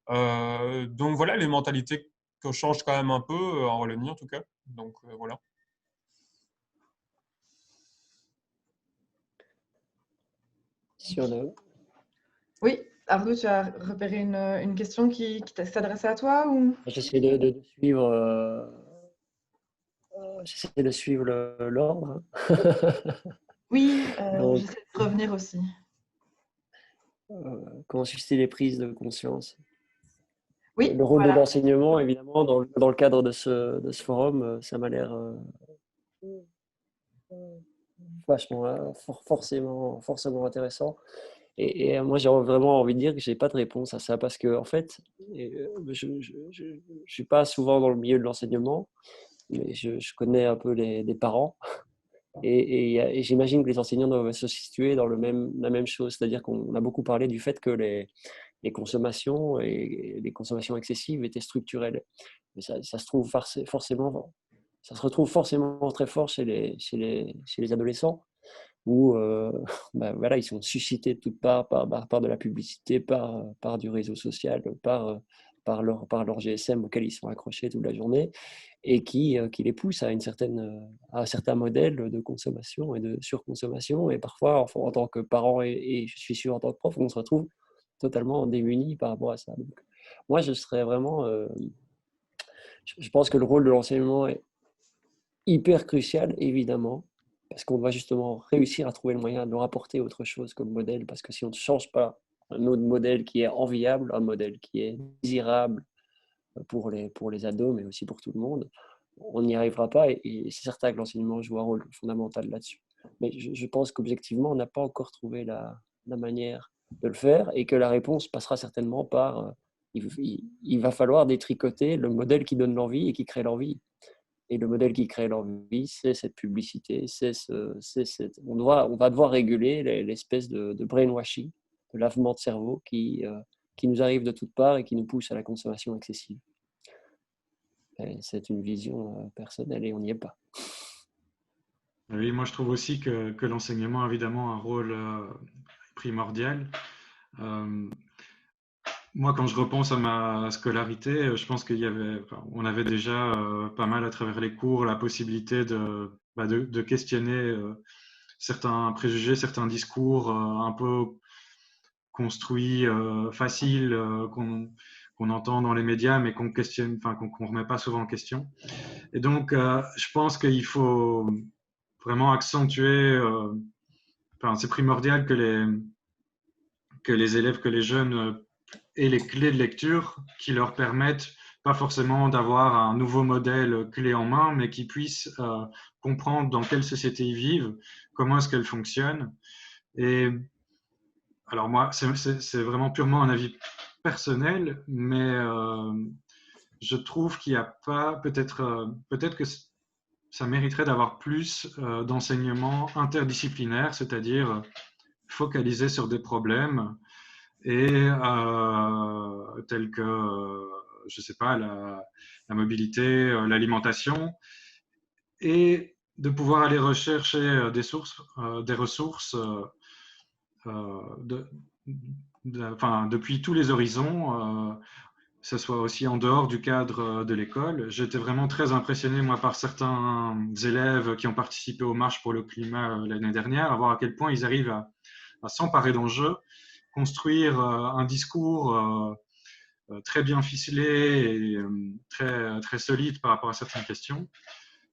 Donc voilà, les mentalités changent quand même un peu, en Wallonie en tout cas. Donc voilà. Si on a… Oui, Arnaud, tu as repéré une question qui s'adressait à toi ou… J'essaie de suivre, j'essaie de suivre l'ordre. Oui, Donc, j'essaie de revenir aussi. comment susciter les prises de conscience. Oui, Le rôle de voilà. l'enseignement, évidemment, dans le cadre de ce forum, ça m'a l'air vachement, forcément intéressant. Et moi, j'ai vraiment envie de dire que je n'ai pas de réponse à ça parce que, en fait, je ne suis pas souvent dans le milieu de l'enseignement, mais je connais un peu les parents. Et j'imagine que les enseignants doivent se situer dans la même chose. C'est-à-dire qu'on a beaucoup parlé du fait que les consommations et les consommations excessives étaient structurelles. Mais ça se trouve forcément, ça se retrouve forcément très fort chez les adolescents où voilà, ils sont suscités de toutes parts par de la publicité, par du réseau social, par leur GSM auquel ils sont accrochés toute la journée et qui les pousse à un certain modèle de consommation et de surconsommation. Et parfois, en tant que parent et je suis sûr en tant que prof, on se retrouve totalement démunis par rapport à ça. Donc, moi, je serais vraiment… je pense que le rôle de l'enseignement est hyper crucial, évidemment, parce qu'on doit justement réussir à trouver le moyen de leur apporter autre chose comme modèle, parce que si on ne change pas un autre modèle qui est enviable, un modèle qui est désirable pour les ados, mais aussi pour tout le monde, on n'y arrivera pas. Et c'est certain que l'enseignement joue un rôle fondamental là-dessus. Mais je pense qu'objectivement, on n'a pas encore trouvé la manière de le faire et que la réponse passera certainement par… il va falloir détricoter le modèle qui donne l'envie et qui crée l'envie. Et le modèle qui crée leur vie, c'est cette publicité, on va devoir réguler l'espèce de brainwashing, de lavement de cerveau qui nous arrive de toutes parts et qui nous pousse à la consommation excessive. C'est une vision personnelle et on n'y est pas. Oui, moi je trouve aussi que l'enseignement a évidemment un rôle primordial. Moi, quand je repense à ma scolarité, je pense on avait déjà pas mal à travers les cours la possibilité de questionner certains préjugés, certains discours un peu construits, faciles, qu'on entend dans les médias, mais qu'on questionne, enfin qu'on remet pas souvent en question. Et donc, je pense qu'il faut vraiment accentuer. C'est primordial que les élèves, que les jeunes aient les clés de lecture qui leur permettent pas forcément d'avoir un nouveau modèle clé en main, mais qui puissent comprendre dans quelle société ils vivent, comment est-ce qu'elle fonctionne. Et alors moi, c'est vraiment purement un avis personnel, mais je trouve qu'il n'y a pas, peut-être que ça mériterait d'avoir plus d'enseignement interdisciplinaire, c'est-à-dire focalisé sur des problèmes et tels que, je sais pas, la mobilité, l'alimentation, et de pouvoir aller rechercher des ressources depuis tous les horizons, que ce soit aussi en dehors du cadre de l'école. J'étais vraiment très impressionné, moi, par certains élèves qui ont participé aux marches pour le climat l'année dernière, à voir à quel point ils arrivent à s'emparer d'enjeux, construire un discours très bien ficelé et très, très solide par rapport à certaines questions.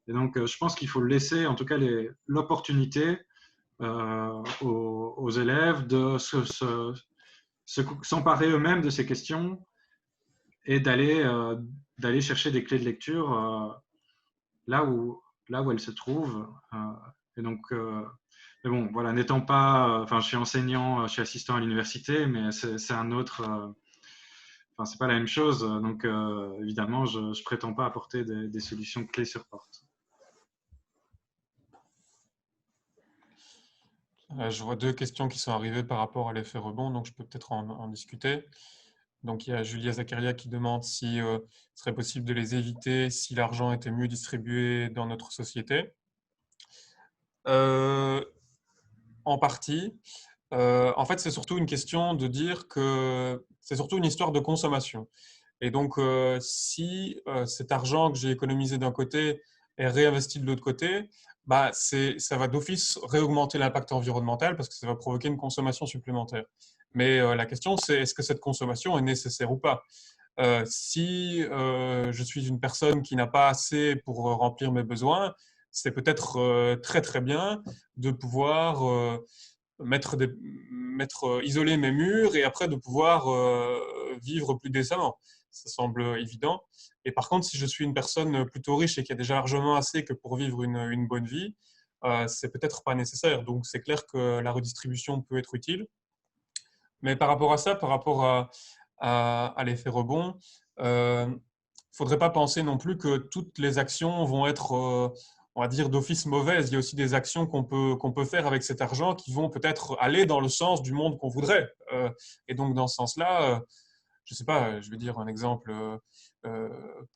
Et donc, je pense qu'il faut laisser, en tout cas, l'opportunité aux élèves de s'emparer eux-mêmes de ces questions et d'aller chercher des clés de lecture là où elles se trouvent. Et donc, mais bon, voilà, n'étant pas, enfin, je suis enseignant, je suis assistant à l'université, mais c'est un autre, enfin, c'est pas la même chose. Donc, évidemment, je prétends pas apporter des solutions clés sur porte. Je vois deux questions qui sont arrivées par rapport à l'effet rebond, donc je peux peut-être en discuter. Donc il y a Julia Zakaria qui demande si ce serait possible de les éviter si l'argent était mieux distribué dans notre société. En partie. En fait, c'est surtout une question de dire que c'est surtout une histoire de consommation. Et donc, si cet argent que j'ai économisé d'un côté est réinvesti de l'autre côté, bah, ça va d'office réaugmenter l'impact environnemental parce que ça va provoquer une consommation supplémentaire. Mais la question, c'est est-ce que cette consommation est nécessaire ou pas? Si je suis une personne qui n'a pas assez pour remplir mes besoins, c'est peut-être très très bien de pouvoir isoler mes murs et après de pouvoir vivre plus décemment. Ça semble évident. Et par contre, si je suis une personne plutôt riche et qui a déjà largement assez que pour vivre une bonne vie, c'est peut-être pas nécessaire. Donc, c'est clair que la redistribution peut être utile. Mais par rapport à ça, par rapport à l'effet rebond, faudrait pas penser non plus que toutes les actions vont être, on va dire, d'office mauvaises. Il y a aussi des actions qu'on peut faire avec cet argent qui vont peut-être aller dans le sens du monde qu'on voudrait. Et donc, dans ce sens-là, je ne sais pas, je vais dire un exemple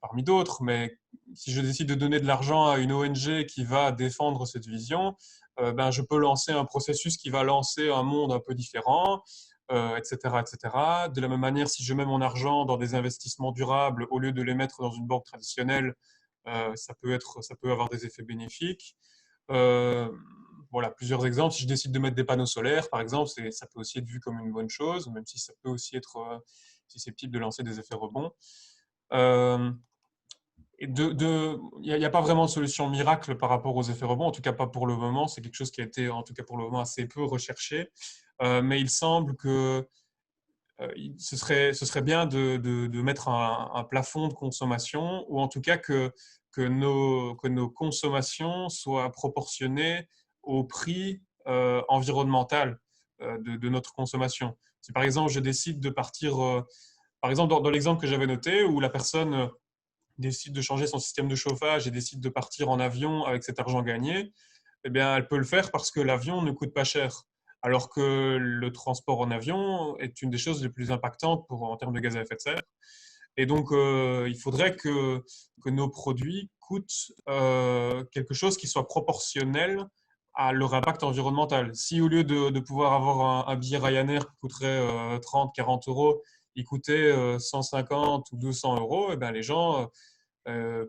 parmi d'autres, mais si je décide de donner de l'argent à une ONG qui va défendre cette vision, ben, je peux lancer un processus qui va lancer un monde un peu différent, etc., etc. De la même manière, si je mets mon argent dans des investissements durables au lieu de les mettre dans une banque traditionnelle, ça peut avoir des effets bénéfiques. Voilà, plusieurs exemples. Si je décide de mettre des panneaux solaires, par exemple, ça peut aussi être vu comme une bonne chose, même si ça peut aussi être susceptible de lancer des effets rebonds. Il n'y a pas vraiment de solution miracle par rapport aux effets rebonds, en tout cas pas pour le moment. C'est quelque chose qui a été, en tout cas pour le moment, assez peu recherché. Mais il semble que ce serait bien de mettre un plafond de consommation, ou en tout cas que nos consommations soient proportionnées au prix environnemental de notre consommation. Si par exemple je décide de partir, par exemple dans l'exemple que j'avais noté, où la personne décide de changer son système de chauffage et décide de partir en avion avec cet argent gagné, eh bien, elle peut le faire parce que l'avion ne coûte pas cher. Alors que le transport en avion est une des choses les plus impactantes en termes de gaz à effet de serre. Et donc, il faudrait que nos produits coûtent quelque chose qui soit proportionnel à leur impact environnemental. Si au lieu de pouvoir avoir un billet Ryanair qui coûterait 30, 40 euros, il coûtait 150 ou 200 euros, eh ben, les gens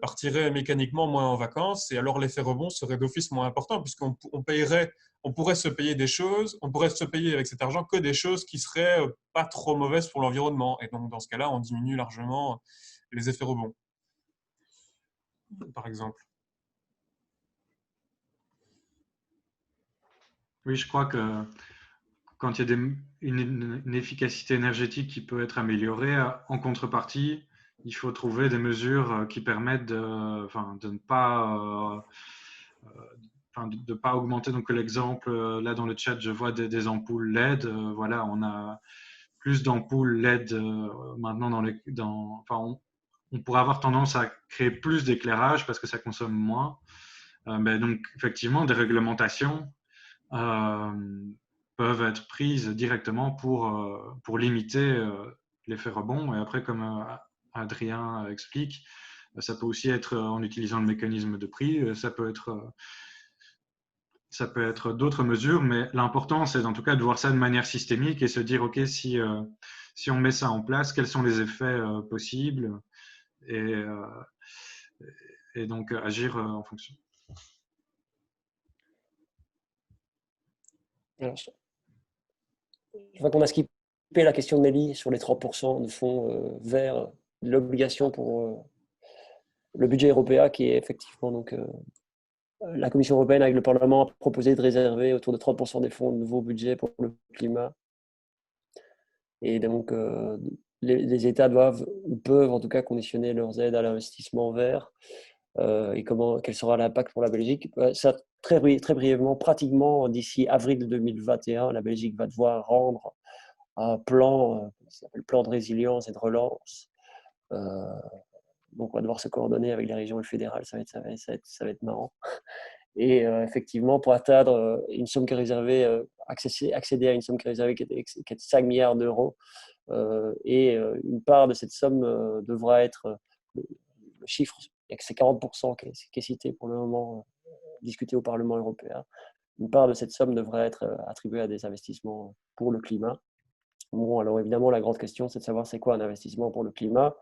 partiraient mécaniquement moins en vacances et alors l'effet rebond serait d'office moins important puisqu'on on pourrait se payer des choses, on pourrait se payer avec cet argent que des choses qui seraient pas trop mauvaises pour l'environnement. Et donc, dans ce cas-là, on diminue largement les effets rebonds, par exemple. Oui, je crois que quand il y a une efficacité énergétique qui peut être améliorée, en contrepartie, il faut trouver des mesures qui permettent de ne pas, de pas augmenter. Donc l'exemple, là dans le chat, je vois des ampoules LED. Voilà, on a plus d'ampoules LED maintenant on pourrait avoir tendance à créer plus d'éclairage parce que ça consomme moins. Mais donc effectivement, des réglementations peuvent être prises directement pour limiter l'effet rebond. Et après, comme Adrien explique, ça peut aussi être en utilisant le mécanisme de prix, ça peut être d'autres mesures, mais l'important, c'est en tout cas de voir ça de manière systémique et se dire, OK, si on met ça en place, quels sont les effets possibles et, et donc agir en fonction. Alors, je vois qu'on a skippé la question de Nelly sur les 30% de fonds verts, l'obligation pour le budget européen qui est effectivement donc la Commission européenne avec le Parlement a proposé de réserver autour de 30% des fonds de nouveau budget pour le climat. Et donc les États doivent ou peuvent en tout cas conditionner leurs aides à l'investissement vert. Et quel sera l'impact pour la Belgique? Ça, très brièvement, pratiquement d'ici avril 2021, la Belgique va devoir rendre un plan, le plan de résilience et de relance. Donc, on va devoir se coordonner avec les régions et le fédéral, ça va être marrant. Et effectivement, pour atteindre une somme qui est réservée, accéder à une somme qui est réservée qui est de 5 milliards d'euros, et une part de cette somme devra être, le chiffre, c'est 40% qui est cité pour le moment, discuté au Parlement européen. Une part de cette somme devrait être attribuée à des investissements pour le climat. Bon, alors évidemment, la grande question, c'est de savoir c'est quoi un investissement pour le climat.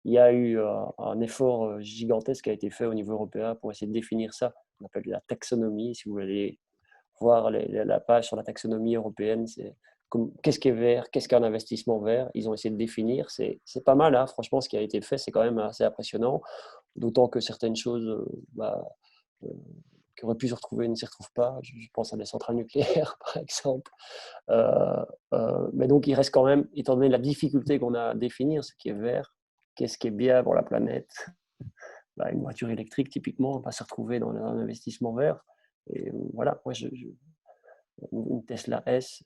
Il y a eu un effort gigantesque qui a été fait au niveau européen pour essayer de définir ça. On appelle la taxonomie. Si vous allez voir la page sur la taxonomie européenne, c'est qu'est-ce qui est vert, qu'est-ce qu'un investissement vert. Ils ont essayé de définir. C'est pas mal, hein. Franchement, ce qui a été fait, c'est quand même assez impressionnant. D'autant que certaines choses qui auraient pu se retrouver ne s'y retrouvent pas. Je pense à des centrales nucléaires, par exemple. Mais donc, il reste quand même, étant donné la difficulté qu'on a à définir ce qui est vert, qu'est-ce qui est bien pour la planète, une voiture électrique, typiquement, va se retrouver dans un investissement vert. Et voilà, moi, une Tesla S,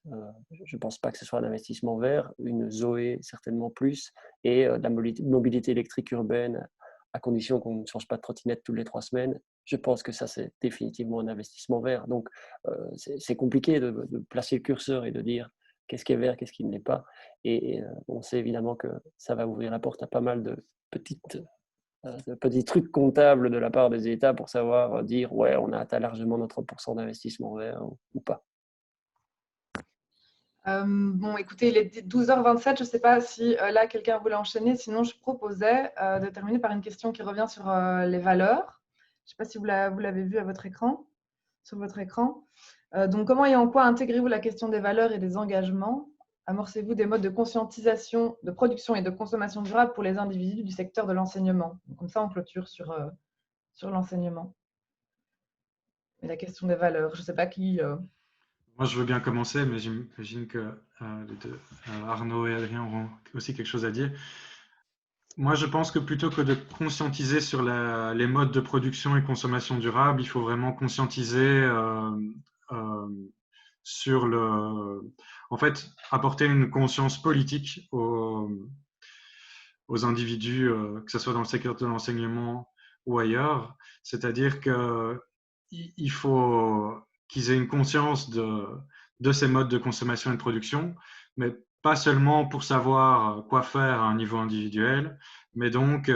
je ne pense pas que ce soit un investissement vert. Une Zoé, certainement plus. Et de la mobilité électrique urbaine, à condition qu'on ne change pas de trottinette toutes les 3 semaines, je pense que ça, c'est définitivement un investissement vert. Donc, c'est compliqué de placer le curseur et de dire qu'est-ce qui est vert, qu'est-ce qui ne l'est pas. Et on sait évidemment que ça va ouvrir la porte à pas mal de petits trucs comptables de la part des États pour savoir dire ouais, on a atteint largement notre 30% d'investissement vert ou pas. Bon, écoutez, il est 12h27. Je ne sais pas si là, quelqu'un voulait enchaîner. Sinon, je proposais de terminer par une question qui revient sur les valeurs. Je ne sais pas si vous l'avez vu à votre écran, sur votre écran. Donc, comment et en quoi intégrez-vous la question des valeurs et des engagements? Amorcez-vous des modes de conscientisation, de production et de consommation durable pour les individus du secteur de l'enseignement? Comme ça, on clôture sur l'enseignement. Et la question des valeurs, je ne sais pas qui… Moi, je veux bien commencer, mais j'imagine que les deux, Arnaud et Adrien, auront aussi quelque chose à dire. Moi, je pense que plutôt que de conscientiser sur les modes de production et consommation durable, il faut vraiment conscientiser sur en fait, apporter une conscience politique aux aux individus, que ce soit dans le secteur de l'enseignement ou ailleurs. C'est-à-dire qu'il faut qu'ils aient une conscience de ces modes de consommation et de production, mais pas seulement pour savoir quoi faire à un niveau individuel, mais donc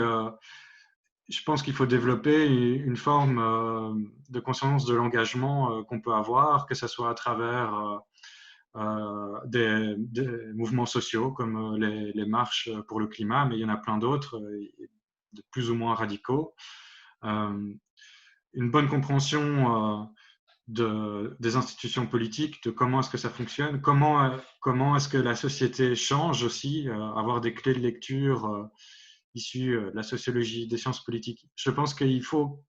je pense qu'il faut développer une forme de conscience de l'engagement qu'on peut avoir, que ce soit à travers des mouvements sociaux comme les marches pour le climat, mais il y en a plein d'autres, de plus ou moins radicaux. Une bonne compréhension des institutions politiques, de comment est-ce que ça fonctionne, comment est-ce que la société change aussi, avoir des clés de lecture issues de la sociologie, des sciences politiques. Je pense qu'il faut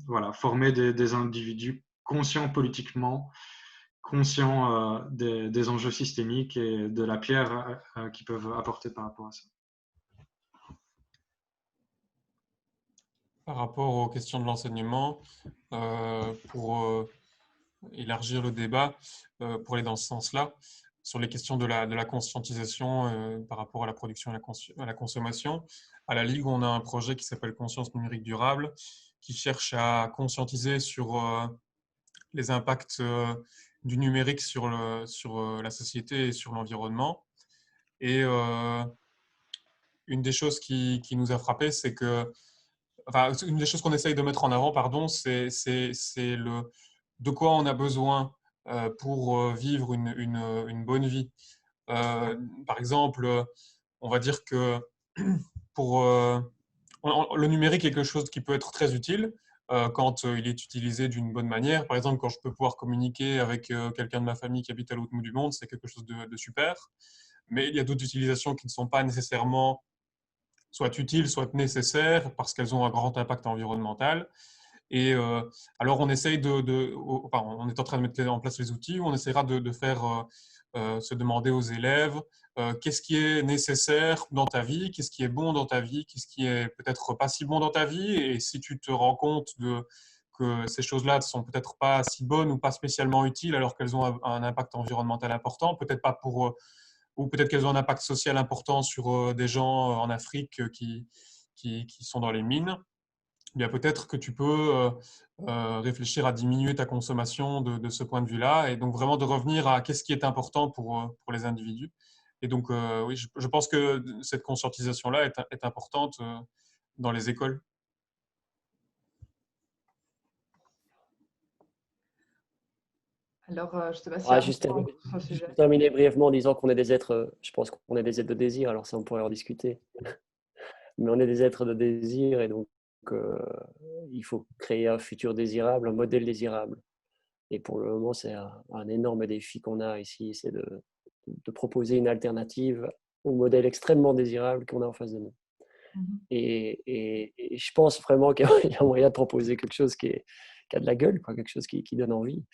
voilà, former des individus conscients politiquement, conscients des enjeux systémiques et de la pierre qu'ils peuvent apporter par rapport à ça. Par rapport aux questions de l'enseignement, pour élargir le débat, pour aller dans ce sens-là, sur les questions de la conscientisation par rapport à la production et à la consommation, à la Ligue, on a un projet qui s'appelle Conscience numérique durable, qui cherche à conscientiser sur les impacts du numérique sur la société et sur l'environnement. Et une des choses qui nous a frappé, c'est que enfin, une des choses qu'on essaye de mettre en avant, pardon, c'est de quoi on a besoin pour vivre une bonne vie. Par exemple, on va dire que pour, le numérique est quelque chose qui peut être très utile quand il est utilisé d'une bonne manière. Par exemple, quand je peux pouvoir communiquer avec quelqu'un de ma famille qui habite à l'autre bout du monde, c'est quelque chose de super. Mais il y a d'autres utilisations qui ne sont pas nécessairement soit utiles, soit nécessaires, parce qu'elles ont un grand impact environnemental. Et alors, on essaye enfin, on est en train de mettre en place les outils où on essaiera de faire se demander aux élèves qu'est-ce qui est nécessaire dans ta vie, qu'est-ce qui est bon dans ta vie, qu'est-ce qui est peut-être pas si bon dans ta vie. Et si tu te rends compte que ces choses-là ne sont peut-être pas si bonnes ou pas spécialement utiles alors qu'elles ont un impact environnemental important, peut-être pas pour ou peut-être qu'elles ont un impact social important sur des gens en Afrique qui sont dans les mines, eh bien peut-être que tu peux réfléchir à diminuer ta consommation de ce point de vue-là et donc vraiment de revenir à qu'est-ce qui est important pour les individus. Et donc, oui, je pense que cette conscientisation-là est importante dans les écoles. Alors, je ne sais pas s'il y a Juste un autre sur ce sujet. pour terminer brièvement en disant qu'on est des êtres, je pense qu'on est des êtres de désir, alors ça on pourrait en discuter, mais on est des êtres de désir et donc il faut créer un futur désirable, un modèle désirable. Et pour le moment, c'est un énorme défi qu'on a ici, c'est de proposer une alternative au modèle extrêmement désirable qu'on a en face de nous. Et je pense vraiment qu'il y a moyen de proposer quelque chose qui a de la gueule, quoi, quelque chose qui donne envie.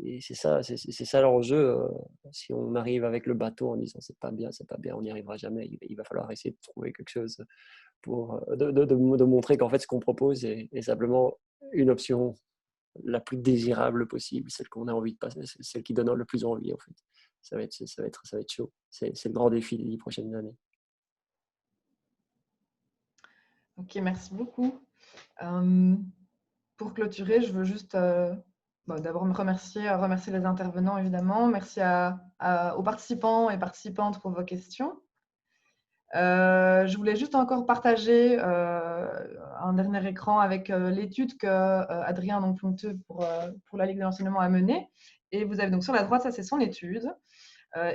Et c'est ça l'enjeu. Si on arrive avec le bateau en disant c'est pas bien, on n'y arrivera jamais. Il va falloir essayer de trouver quelque chose pour de montrer qu'en fait ce qu'on propose est simplement une option la plus désirable possible, celle qu'on a envie de passer, celle qui donne le plus envie en fait. Ça va être chaud. C'est le grand défi des 10 prochaines années. Ok, merci beaucoup. Pour clôturer, je veux juste d'abord remercier les intervenants, évidemment. Merci aux participants et participantes pour vos questions. Je voulais juste encore partager un dernier écran avec l'étude que Adrien Ponteux pour la Ligue de l'enseignement a menée. Et vous avez donc sur la droite, ça c'est son étude.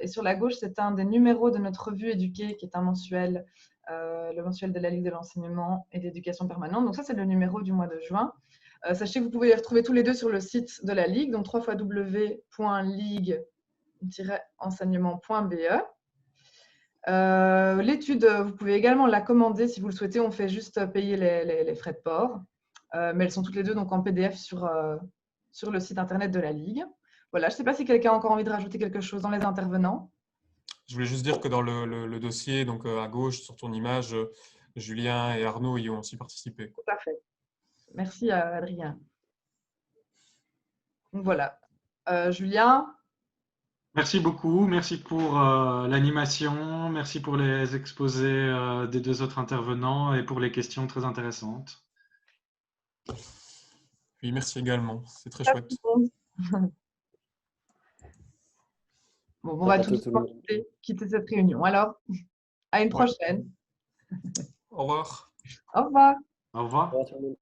Et sur la gauche, c'est un des numéros de notre revue Éduquer, qui est un mensuel, le mensuel de la Ligue de l'enseignement et d'éducation permanente. Donc ça, c'est le numéro du mois de juin. Sachez que vous pouvez les retrouver tous les deux sur le site de la Ligue, donc www.ligue-enseignement.be. L'étude, vous pouvez également la commander si vous le souhaitez. On fait juste payer les frais de port. Mais elles sont toutes les deux donc en PDF sur le site internet de la Ligue. Voilà, je ne sais pas si quelqu'un a encore envie de rajouter quelque chose dans les intervenants. Je voulais juste dire que dans le dossier, donc à gauche, sur ton image, Julien et Arnaud y ont aussi participé. Tout à fait. Merci à Adrien. Donc voilà. Julien, Merci beaucoup, merci pour l'animation, merci pour les exposés des deux autres intervenants et pour les questions très intéressantes. Oui, merci également. C'est très À chouette. tout le monde. Bon, on À va bientôt tous tout le monde. quitter cette réunion. Alors, à une Ouais. prochaine. Au revoir. Au revoir. Au revoir. Au revoir tout le monde.